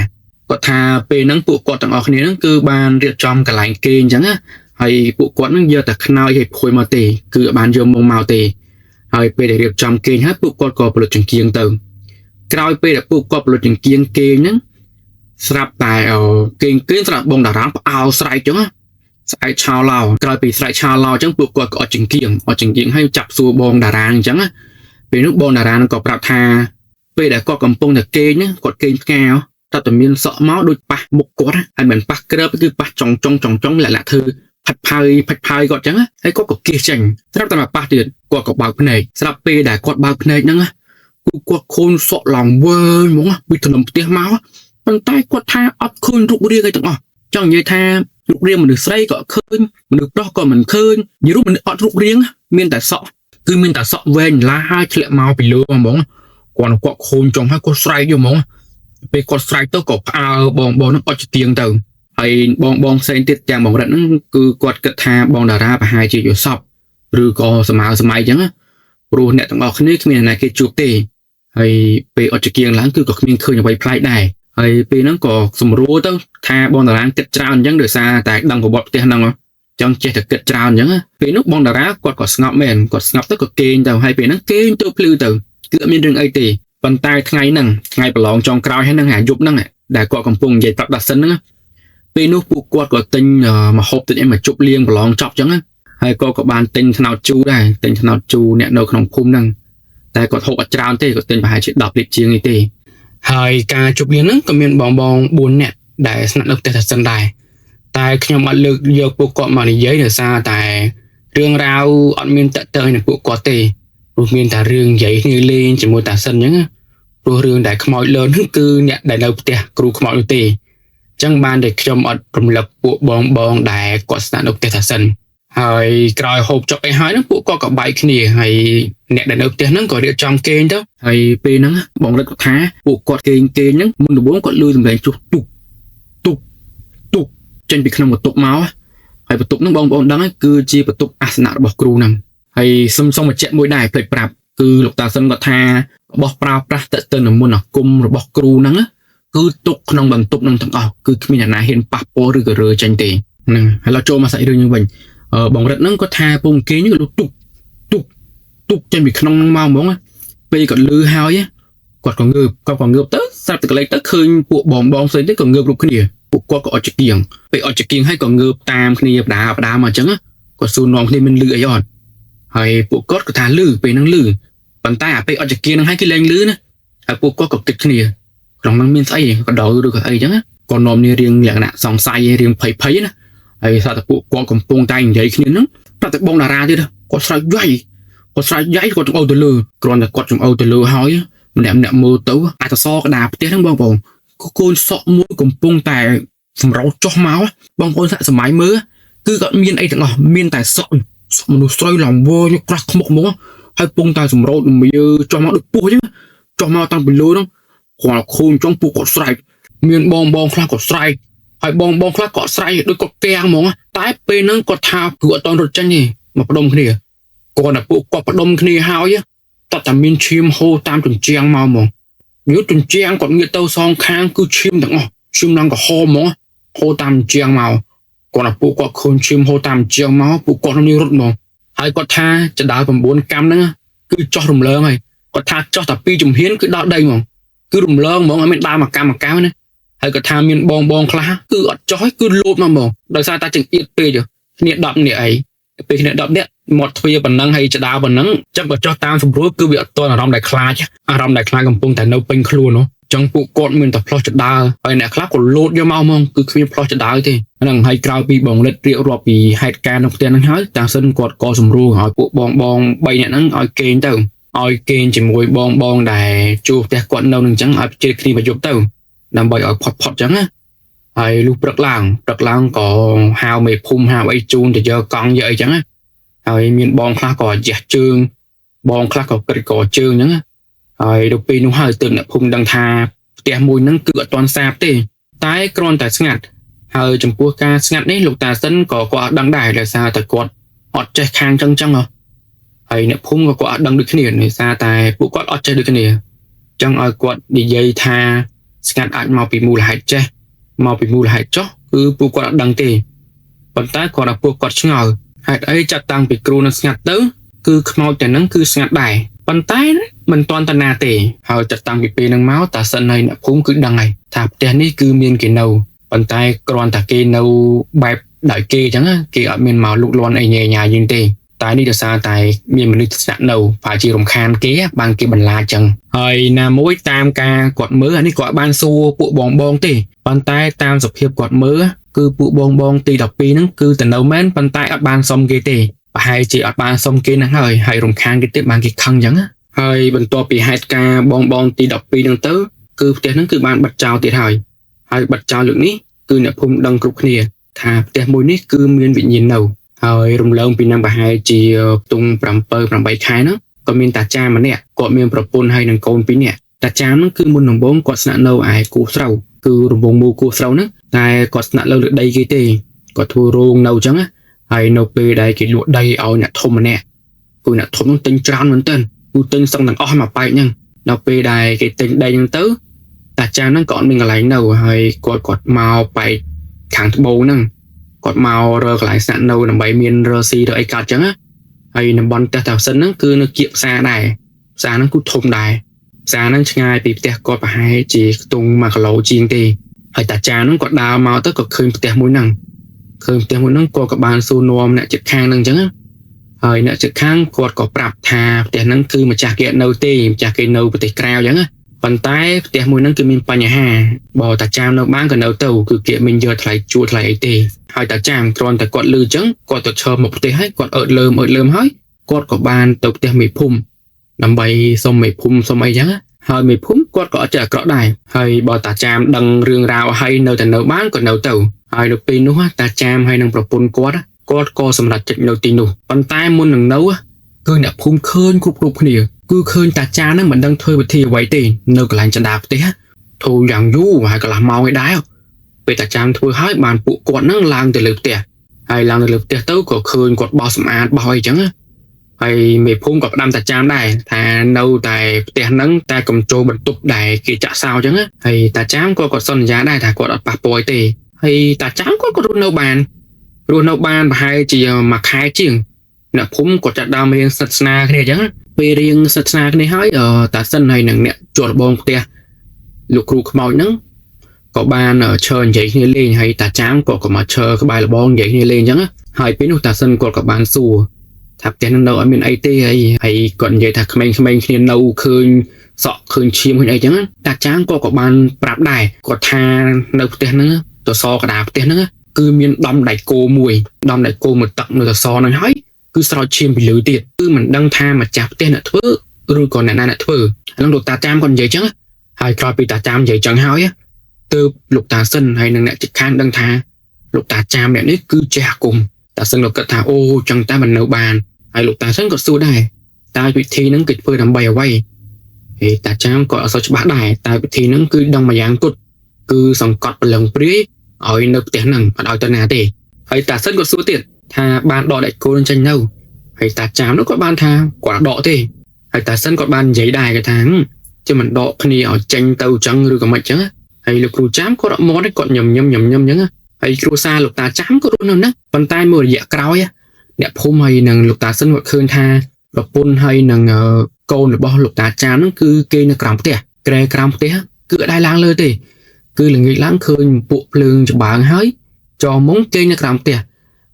គាត់ថាពេលហ្នឹងពួកគាត់ទាំងអស់គ្នាហ្នឹងគឺបានរៀបចំកន្លែងគេអញ្ចឹងណាហើយពួកគាត់ហ្នឹងយកតែខ្នើយឲ្យភួយមកទេគឺបានយកមកទេហើយពេលដែលរៀបចំគេហើយពួកគាត់ក៏ផលិតចង្គៀងទៅក្រោយពេលដែលពួកគាត់ផលិតចង្គៀងគេហ្នឹងស្រាប់តែគេស្រាប់បងតារាផ្អោស្រែកចឹងស្រែកឆោឡោក្រោយពីស្រែកឆោឡោចឹងពួកគាត់ក៏អត់ចង្គៀងហើយចាប់សួរបងតារាអញ្ចឹងពេលនោះបងតារាក៏ប្រាប់ថាពេលដែលគាត់កំពុងតែគេងហ្នឹងគាត់គេងផ្កាតែតែមានសក់មកដូចប៉ះមុខគាត់ហើយមិនប៉ះក្រើបគឺប៉ះចុងលក្ខណៈធ្វើផាត់ផាយគាត់ចឹងហើយគាត់ក៏គៀសចេញស្រាប់តែមកប៉ះទៀតគាត់ក៏បើកភ្នែកស្រាប់ពេលដែលគាត់បើកភ្នែកហ្នឹងគាត់ខូនសក់ឡើងវើហ្មងពីថ្នាំផ្ទះមកប៉ុន្តែគាត់ថាអត់ឃើញរូបរាងអីទាំងអស់ចង់និយាយថារូបរាងមនុស្សស្រីក៏ឃើញមនុស្សប្រុសក៏មិនឃើញនិយាយមនុស្សអត់រូបរាងមានតែសក់គឺមានតែសក់វែងឡាហើយធ្លាក់មកពីលើហ្មងគាត់ខូនចុងហើយគាត់ស្រែកយកហ្មងពេលគាត់ស្រែកទៅក៏ផ្អើបងហ្នឹងអត់ជាទៀងទៅហើយបងផ្សេងទៀតទាំងបងរិទ្ធហ្នឹងគឺគាត់គិតថាបងតារាប្រហែលជាយល់សពឬក៏សម័យចឹងព្រោះអ្នកទាំងអស់គ្នាគ្មានអ្នកណាគេជួបទេហើយពេលអត់ជាទៀងឡើងគឺក៏គ្មានឃើញអ្វីប្លែកដែរហើយពេលហ្នឹងក៏សម្រួលទៅថាបងតារាគិតច្រើនអញ្ចឹងដោយសារតែដឹងប្រវត្តិផ្ទះហ្នឹងចង់ចេះតែគិតច្រើនអញ្ចឹងពេលនោះបងតារាគាត់ក៏ស្ងប់មែនគាត់ស្ងប់ទៅក៏គេងទៅហើយពេលហ្នឹងគេងទៅភ្លឺទៅគឺអត់មានរឿងអីទេប៉ុន្តែថ្ងៃប្រឡងចុងក្រោយហ្នឹងអាយប់ហ្នឹងដែលគាត់កំពុងនិយាយប្រាប់ដាសិនហ្នឹងពេលនោះពួកគាត់ក៏ទិញមកហូបទិញអីមកជប់លៀងប្រឡងចប់អញ្ចឹងហើយក៏បានទិញថ្នោតជូរដែរទិញថ្នោតជូរអ្នកនៅក្នុងភូមិហ្នឹងតែគាត់ហូបអត់ច្រើនទេគាត់ទិញប្រហែលជា10លីត្រជាងនេះទេហើយការជប់លៀងហ្នឹងក៏មានបង4នាក់ដែលស្នាក់នៅផ្ទះដាសិនដែរតែខ្ញុំអត់លើកយកពួកគាត់មកនិយាយដោយសារតែរឿងរ៉ាវអត់មានតកតើនឹងពួកគាត់ទេព្រោះមានតែរឿងនិយាយគ្នាលេងជាមួយតាសិនអញ្ចឹងព្រោះរឿងដែលខ្មោចលើនហ្នឹងគឺអ្នកដែលនៅផ្ទះគ្រូខ្មោចនោះទេអញ្ចឹងបានតែខ្ញុំអត់រំលឹកពួកបងដែលគាត់ស្នាក់នៅផ្ទះតាសិនហើយក្រោយហូបចុកអីហើយហ្នឹងពួកគាត់ក៏បែកគ្នាហើយអ្នកដែលនៅផ្ទះហ្នឹងក៏រៀបចំគេងទៅហើយពេលហ្នឹងបងរត់គាត់ថាពួកគាត់គេងហ្នឹងមុនដំបូងគាត់លឺសំឡេងជុះទុកចេញពីក្នុងបន្ទប់មកហើយបន្ទប់ហ្នឹងបងប្អូនដឹងគឺជាបន្ទប់អាសនៈរបស់គ្រូហ្នឹងហើយសុំបញ្ជាក់មួយដែរផ្លេចប្រាប់គឺលោកតាសិនគាត់ថារបស់ប្រើប្រាស់ទៅនឹងមន្តអាគមរបស់គ្រូហ្នឹងគឺទុកក្នុងបន្ទប់ហ្នឹងទាំងអស់គឺគ្មានអ្នកណាហ៊ានប៉ះពាល់ឬក៏រើចេញទេហ្នឹងហើយเราចូលមកសាច់រឿងនេះវិញបងរិទ្ធហ្នឹងគាត់ថាពងគេនេះក៏ទុកចេញពីក្នុងហ្នឹងមកហ្មងពេលគាត់លឺហើយគាត់ក៏ងើបទៅស្រាប់តែកន្លែងទៅឃើញពួកបងផ្សេងទៀតក៏ងើបគ្រប់គ្នាពួកគាត់ក៏អត់ចង្គៀងពេលអត់ចង្គៀងហើយក៏ងើបតាមគ្នាបដាមកអញ្ចឹងគាត់សួរនាំគ្នាមានលឺអីអត់ហើយពួកគាត់ក៏ថាលឺពេលហ្នឹងលឺប៉ុន្តែអាពេលអត់ចង្គៀងហ្នឹងហើយគេលែងលឺណាហើយពួកគាត់ក៏គិតគ្នាក្នុងហ្នឹងមានស្អីក៏ដោឬក៏អីអញ្ចឹងក៏នាំគ្នារៀងលក្ខណៈសង្ស័យរៀងភ័យណាហើយថាតែពួកគាត់កំពុងតែនិយាយគ្នាហ្នឹងតែបងតារាទៀតគាត់ស្រែកយាយគាត់ចង្អុលទៅលើគ្រាន់តែគាត់ចង្អុលទៅលើហើយម្នាក់មើលទៅអាចសសក្តារផ្ទះហ្នឹងបងប្អូនក៏កូនសក់មួយកំពុងតែ សម្រោចុះមកបងប្អូនថាសម័យមើលគឺគាត់មានអីទាំងអស់មានតែសក់មនុស្សស្រីឡំវញក្រាស់ខ្មុកហ្មងហើយពងតែសម្រោចមើលចុះមកដូចពស់អញ្ចឹងចុះមកតាំងពីលើហ្នឹងគាត់ខូនចង់ពួកគាត់ស្រែកមានបងខ្លះគាត់ស្រែកហើយបងខ្លះគាត់ស្រែកដូចគាត់កៀងហ្មងតែពេលហ្នឹងគាត់ថាព្រោះអត់តន់រត់ចេញទេមកផ្ដុំគ្នាគាត់តែពួកគាត់ផ្ដុំគ្នាហើយតើតែមានឈាមហូរតាមជញ្ជាំងមកហ្មងយុទ្ធជញ្ជាំងគាត់ងាកទៅសងខាងគឺឈាមទាំងអស់ឈាមឡើងក្រហមហ្មងហូរតាមជញ្ជាំងមកគាត់តែពួកគាត់ខូនឈាមហូរតាមជញ្ជាំងមកពួកគាត់នឹងរត់ហ្មងហើយគាត់ថាចដាវ9កម្មហ្នឹងគឺចោះរំលើងហើយគាត់ថាចោះតែ2ជំហានគឺដល់ដីហ្មងគឺរំលើងហ្មងអត់មានដើរមកកម្មណាហើយគាត់ថាមានបងខ្លះគឺអត់ចោះគឺលោតមកហ្មងដោយសារតែចង្អៀតពេកគ្នា10នាក់អីពេលគ្នា10នាក់មាត់ទ្វារប៉ុណ្ណឹងហើយចដាវប៉ុណ្ណឹងចាំក៏ចោះតាមស្រួលគឺវាអត់តអារម្មណ៍ដែលខ្លាចកំពុងតែនៅពេញខ្លួននោះចឹងពួកគាត់មានតែផ្លោះចដាវហើយអ្នកខ្លះក៏លោតយកមកហ្មងគឺគ្មានផ្លោះចដាវទេហ្នឹងហើយក្រោយពីបងលិតរៀបរាប់ពីហេតុការណ៍នៅផ្ទះហ្នឹងហើយតាំងសិនគាត់ក៏សម្រួលឲ្យពួកបង3នាក់ហ្នឹងឲ្យគេងទៅឲ្យគេងជាមួយបងដែលជួផ្ទះគាត់នៅនឹងចឹងឲ្យជិះគ្នាមកយប់ទៅដើម្បីឲ្យផុតចឹងណាហើយលុះព្រឹកឡើងក៏ហៅមេភូមិហៅអីជូនទៅយកកង់យកអីចឹងណាហើយមានបងខ្លះក៏ជះជើងបងខ្លះក៏គិតក៏ជើងចឹងណាហើយដល់ពេលនោះហើយទើបអ្នកភូមិដឹងថាផ្ទះមួយហ្នឹងគឺអត់ទាន់សាបទេតែគ្រាន់តែស្ងាត់ហើយចំពោះការស្ងាត់នេះលោកតាសិនក៏គាត់អត់ដឹងដែរដោយសារតែគាត់អត់ចេះខាងចឹងហ៎ហើយអ្នកភូមិក៏គាត់អត់ដឹងដូចគ្នាដោយសារតែពួកគាត់អត់ចេះដូចគ្នាចឹងឲ្យគាត់និយាយថាស្ងាត់អាចមកពីមូលហេតុចេះមកពីមូលហេតុចុះគឺពួកគាត់អត់ដឹងទេប៉ុន្តែគាត់ថាពួកគាត់ឆ្ងល់ហេតុអីចាត់តាំងពីគ្រូនឹងស្ងាត់ទៅគឺខ្មោចតែនឹងគឺស្ងាត់ដែរប៉ុន្តែមិនទាន់តាណាទេហើយចាត់តាំងពីពេលហ្នឹងមកតាសិនហើយអ្នកភូមិគឺដឹងហើយថាផ្ទះនេះគឺមានគេនៅប៉ុន្តែគ្រាន់តែគេនៅបែបដោយគេអញ្ចឹងគេអត់មានមកលូកលាន់អីញ៉ៃញ៉ាយើងទេតែនេះដោយសារតែមានមនុស្សស្នាក់នៅប្រហែលជារំខានគេបានគេបន្លាចអញ្ចឹងហើយណាមួយតាមការគាត់មើលអានេះគាត់បានសួរពួកបងទេប៉ុន្តែតាមសភាពគាត់មើលគឺពួកបងទី12ហ្នឹងគឺទៅនៅមែនប៉ុន្តែអត់បានសុំគេទេប្រហែលជាអត់បានសុំគេហ្នឹងហើយរំខានគេទៀតបានគេខឹងអញ្ចឹងហើយបន្ទាប់ពីហេតុការបងទី12ហ្នឹងទៅគឺផ្ទះហ្នឹងគឺបានបិទចោលទៀតហើយបិទចោលលើកនេះគឺអ្នកភូមិដឹងគ្រប់គ្នាថាផ្ទះមួយនេះគឺមានវិញ្ញាណនៅហើយរំលងពីnămប្រហែលជាទុំ7 8ខែហ្នឹងក៏មានតាចាម្នាក់គាត់មានប្រពន្ធហើយនឹងកូន2នាក់តាចាហ្នឹងគឺមុនដំបូងគាត់ស្នាក់នៅឯគូស្រូវគឺរង្វង់មូលគូស្រូវហ្នឹងតែគាត់ស្នាក់លើដីគេទេគាត់ធ្វើរោងនៅអញ្ចឹងហើយនៅពេលដែលគេលក់ដីឲ្យអ្នកធំម្នាក់គឺអ្នកធំហ្នឹងទិញច្រើនមែនទែនគឺទិញសឹងទាំងអស់មកប៉ែកហ្នឹងដល់ពេលដែលគេទិញដីហ្នឹងទៅតាចាហ្នឹងក៏អត់មានកន្លែងនៅហើយគាត់មកប៉ែកខាងត្បូងហ្នឹងគាត់មករកកន្លែងស្នាក់នៅដើម្បីមានរស៊ីឬអីកើតអញ្ចឹងហើយតំបន់ផ្ទះតាសិនហ្នឹងគឺនៅគៀកផ្សារដែរផ្សារហ្នឹងគឺធំដែរផ្សារហ្នឹងឆ្ងាយពីផ្ទះគាត់ប្រហែលជាខ្ទង់1គីឡូជាងទេហើយតាចាហ្នឹងគាត់ដើរមកទៅក៏ឃើញផ្ទះមួយហ្នឹងគាត់ក៏បានសួរនាំអ្នកជិតខាងហ្នឹងអញ្ចឹងហើយអ្នកជិតខាងគាត់ក៏ប្រាប់ថាផ្ទះហ្នឹងគឺម្ចាស់គេអត់នៅទេម្ចាស់គេនៅប្រទេសក្រៅអញ្ចឹងប៉ុន្តែផ្ទះមួយហ្នឹងគឺមានបញ្ហាបើតាចាមនៅបានក៏នៅទៅគឺគេមិនយកថ្លៃជួលថ្លៃអីទេហើយតាចាមគ្រាន់តែគាត់លឺអញ្ចឹងគាត់ទៅឈរមកផ្ទះហើយគាត់អើតលើមហើយគាត់ក៏បានទៅផ្ទះមេភូមិដើម្បីសុំមេភូមិសុំអីចឹងហើយមេភូមិគាត់ក៏អត់ចេះអាក្រក់ដែរហើយបើតាចាមដឹងរឿងរ៉ាវហើយនៅតែនៅបានក៏នៅទៅហើយនៅពេលនោះតាចាមហើយនឹងប្រពន្ធគាត់ក៏សម្រេចចិត្តនៅទីនោះប៉ុន្តែមុននឹងនៅគឺអ្នកភូមិឃើញគ្រប់គ្នាគឺឃើញតាចាហ្នឹងមិនដឹងធ្វើវិធីអ្វីទេនៅកន្លែងចណ្ដាលផ្ទះធូរយ៉ាងយូរហើយកន្លះម៉ោងឯដែរពេលតាចាមធ្វើហើយបានពួកគាត់ហ្នឹងឡើងទៅលើផ្ទះហើយឡើងទៅលើផ្ទះទៅក៏ឃើញគាត់បោសសម្អាតបោសអីចឹងហើយមេភូមិក៏ផ្ដាំតាចាមដែរថានៅតែផ្ទះហ្នឹងតែកុំចូលបន្ទប់ដែលគេចាក់សោចឹងហើយតាចាមគាត់សន្យាដែរថាគាត់អត់ប៉ះពាល់ទេហើយតាចាមគាត់ក៏រស់នៅបានប្រហែលជាមួយខែជាងអ្នកភូមិគាត់ចាត់ដើមរៀងសិទ្ធស្នាគ្នាអញ្ចឹងពេលរៀងសិទ្ធស្នាគ្នាហើយតាសិនហើយនឹងអ្នកជាប់បងផ្ទះលោកគ្រូខ្មោចហ្នឹងក៏បានឈើនិយាយគ្នាលេងហើយតាចាមក៏មកឈើក្បែរលបងនិយាយគ្នាលេងអញ្ចឹងហើយពេលនោះតាសិនគាត់ក៏បានសួរថាផ្ទះហ្នឹងនៅអត់មានអីទេហើយគាត់និយាយថាក្មេងៗគ្នានៅឃើញសក់ឃើញឈាមឃើញអីចឹងតាចាមក៏បានប្រាប់ដែរគាត់ថានៅផ្ទះហ្នឹងទៅសកដាផ្ទះហ្នឹងគឺមានដំដៃគោមួយទឹកនៅទៅសហ្នឹងហើយគឺស្រោចឈាមពីលើទៀតគឺមិនដឹងថាម្ចាស់ផ្ទះអ្នកធ្វើឬក៏អ្នកណាអ្នកធ្វើហ្នឹងលោកតាចាមគាត់និយាយចឹងហើយក្រោយពីតាចាមនិយាយចឹងហើយ ទើបលោកតាសិនហើយនឹងអ្នកជិតខាងដឹងថាលោកតាចាមអ្នកនេះគឺចេះអាគមតាសិនក៏គិតថាអូចឹងតែមិននៅបានហើយលោកតាសិនក៏សួរដែរតើវិធីហ្នឹងគេធ្វើដើម្បីអ្វីហើយតាចាមក៏អត់សូវច្បាស់ដែរតែវិធីហ្នឹងគឺដឹងមួយយ៉ាងគត់គឺសង្កត់ព្រលឹងព្រាយឲ្យនៅផ្ទះហ្នឹងអត់ឲ្យទៅណាទេហើយតាសិនក៏សួរទៀតថាបានដកដែកគោលចេញនៅហើយតាចាមនោះក៏បានថាគាត់ដកទេហើយតាសិនក៏បាននិយាយដែរគេថាជាមិនដកគ្នាឲ្យចេញទៅចឹងឬក៏មិនចឹងហើយលោកគ្រូចាមគាត់អត់មកទេគាត់ញឹមចឹងហើយគ្រួសារលោកតាចាមក៏រស់នៅហ្នឹងប៉ុន្តែមួយរយៈក្រោយអ្នកភូមិហើយនឹងលោកតាសិនគាត់ឃើញថាប្រពន្ធហើយនឹងកូនរបស់លោកតាចាមហ្នឹងគឺគេនៅក្រោមផ្ទះក្រែក្រោមផ្ទះគឺអត់ដែរឡើងលើទេគឺល្ងាចឡើងឃើញពួកភ្លើងចម្បាំងហើយចោមុងគេនៅក្រោមផ្ទះ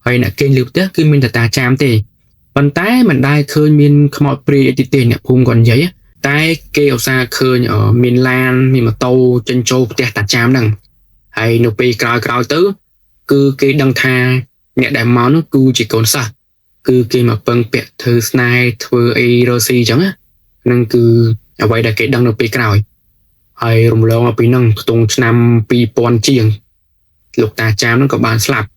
ហើយអ្នកគេលើផ្ទះគឺមានតែតាចាមទេប៉ុន្តែមិនដែលឃើញមានខ្មោចព្រាយអីទេអ្នកភូមិគាត់និយាយតែគេឧស្សាហ៍ឃើញមានឡានមានម៉ូតូចេញចូលផ្ទះតាចាមហ្នឹងហើយនៅពេលក្រោយទៅគឺគេដឹងថាអ្នកដែលមកនោះគឺជាកូនសិស្សគឺគេមកពឹងពាក់ធ្វើស្នេហ៍ធ្វើអីរស៊ីអញ្ចឹងហ្នឹងគឺអ្វីដែលគេដឹងនៅពេលក្រោយហើយរំលងពីហ្នឹងខ្ទង់ឆ្នាំ2000ជាងលោកតាចាមហ្នឹងក៏បានស្លាប់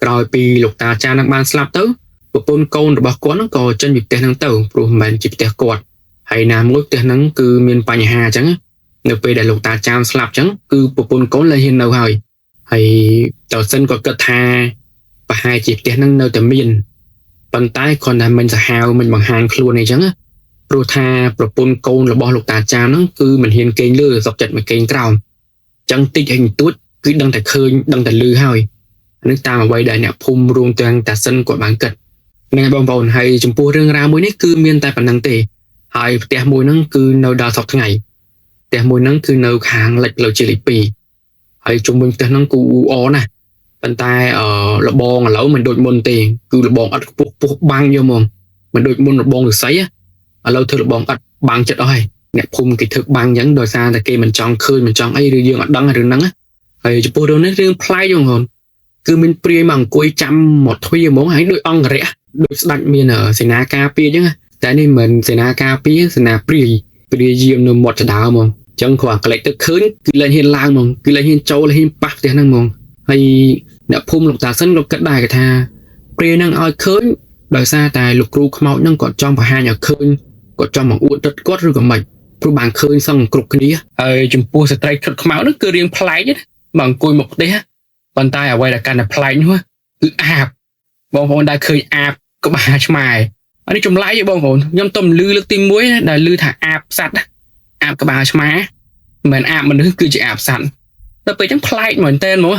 ក្រោយពីលោកតាចាមហ្នឹងបានស្លាប់ទៅប្រពន្ធកូនរបស់គាត់ហ្នឹងក៏ចេញពីផ្ទះហ្នឹងទៅព្រោះមិនមែនជាផ្ទះគាត់ហើយណាមួយផ្ទះហ្នឹងគឺមានបញ្ហាអញ្ចឹងនៅពេលដែលលោកតាចាមស្លាប់អញ្ចឹងគឺប្រពន្ធកូនលែងហ៊ាននៅហើយតើសិនក៏គិតថាប្រហែលជាផ្ទះហ្នឹងនៅតែមានប៉ុន្តែគាត់តែមិនសាហាវមិនបង្ហាញខ្លួនអីចឹងព្រោះថាប្រពន្ធកូនរបស់លោកតាចាមហ្នឹងគឺមិនហ៊ានគេងលើសុកចិត្តមកគេងក្រោមចឹងតិចហើយទួតគឺដឹងតែឃើញដឹងតែឮហើយនេះតាមអ្វីដែលអ្នកភូមិរួមទាំងតាសិនគាត់បានគិតហ្នឹងហើយបងប្អូនហើយចំពោះរឿងរ៉ាវមួយនេះគឺមានតែប៉ុណ្្នឹងទេហើយផ្ទះមួយហ្នឹងគឺនៅដល់សប្តាហ៍ថ្ងៃផ្ទះមួយហ្នឹងគឺនៅខាងលិចផ្លូវជាតិលេខ2ហើយជុំវិញផ្ទះហ្នឹងគឺអ៊ូអរណាស់ប៉ុន្តែលបងឥឡូវមិនដូចមុនទេគឺលបងអត់ខ្ពស់បាំងយកមកមិនដូចមុនលបងឫស្សីឥឡូវធ្វើលបងអត់បាំងចិត្តអស់ហើយអ្នកភូមិគេធ្វើបាំងអញ្ចឹងដោយសារតែគេមិនចង់ឃើញមិនចង់អីឬយើងអត់ដឹងរឿងហ្នឹងហើយចំពោះរឿងនេះរឿងប្លែកហ្នឹងហ្នឹងគឺមានព្រាយមកអង្គុយចាំមកទ្វារហ្មងហើយដូចអង្គរៈដូចស្ដាច់មានសេនាការពារអញ្ចឹងតែនេះមិនសេនាការពារសេនាព្រាយយាមនៅមាត់ចដើមហ្មងអញ្ចឹងគាត់ក្លែកទឹកឃើញគឺលែងហ៊ានឡើងហ្មងគឺលែងហ៊ានចូលហ៊ានប៉ះផ្ទះហ្នឹងហ្មងហើយអ្នកភូមិលោកតាសិនលោកគិតដែរគេថាព្រាយហ្នឹងឲ្យឃើញដោយសារតែលោកគ្រូខ្មោចហ្នឹងគាត់ចង់បង្ហាញឲ្យឃើញគាត់ចង់មកអួតទឹកគាត់ឬក៏មិនព្រោះបានឃើញសឹងគ្រប់គ្នាហើយចំពោះស្ត្រីខិតខ្មោចហ្នឹងគឺរៀងប្លែកណាមកអង្គុយមកផ្ទះប៉ុន្តែអ្វីដែលកាន់តែប្លែកនោះគឺអាបបងប្អូនដែលឃើញអាបក្បាលឆ្មាអានេះចម្លែកទេបងប្អូនខ្ញុំទៅលឺលើកទី1ណាដែលលឺថាអាបសัตว์អាបក្បាលឆ្មាមិនមែនអាបមនុស្សគឺជាអាបសัตว์ទៅពេលអញ្ចឹងប្លែកមែនតើហ្មង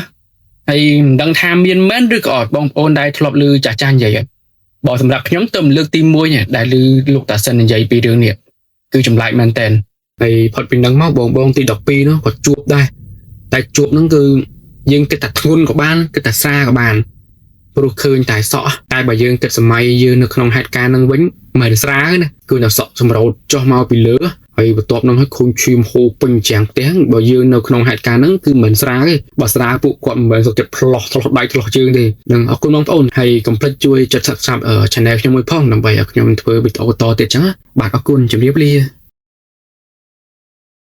ហើយមិនដឹងថាមានមែនឬក៏អត់បងប្អូនដែលធ្លាប់លឺចាស់និយាយបើសម្រាប់ខ្ញុំទៅលើកទី1ដែលលឺលោកតាសិននិយាយពីរឿងនេះគឺចម្លែកមែនតើហើយផុតពីនឹងមកបងទី12នោះក៏ជួបដែរតែជួបហ្នឹងគឺយើងគិតថាធ្ងន់ក៏បានគិតថាសាក៏បានព្រោះឃើញតែសក់តែបើយើងគិតសម័យយើងនៅក្នុងហេតុការណ៍ហ្នឹងវិញមិនស្រាណាគឺតែសក់សម្រោតចុះមកពីលើហើយបន្ទាប់ហ្នឹងឲ្យខូនឈាមហូរពេញច្រាំងផ្ទះបើយើងនៅក្នុងហេតុការណ៍ហ្នឹងគឺមិនស្រាទេបើស្រាពួកគាត់មិនមែនសុខចិត្តផ្លោះដៃផ្លោះជើងទេនឹងអរគុណបងប្អូនហើយកុំភ្លេចជួយចុច Subscribe channel ខ្ញុំមួយផងដើម្បីឲ្យខ្ញុំធ្វើវីដេអូបន្តទៀតចឹងបាទអរគុណជម្រាបលា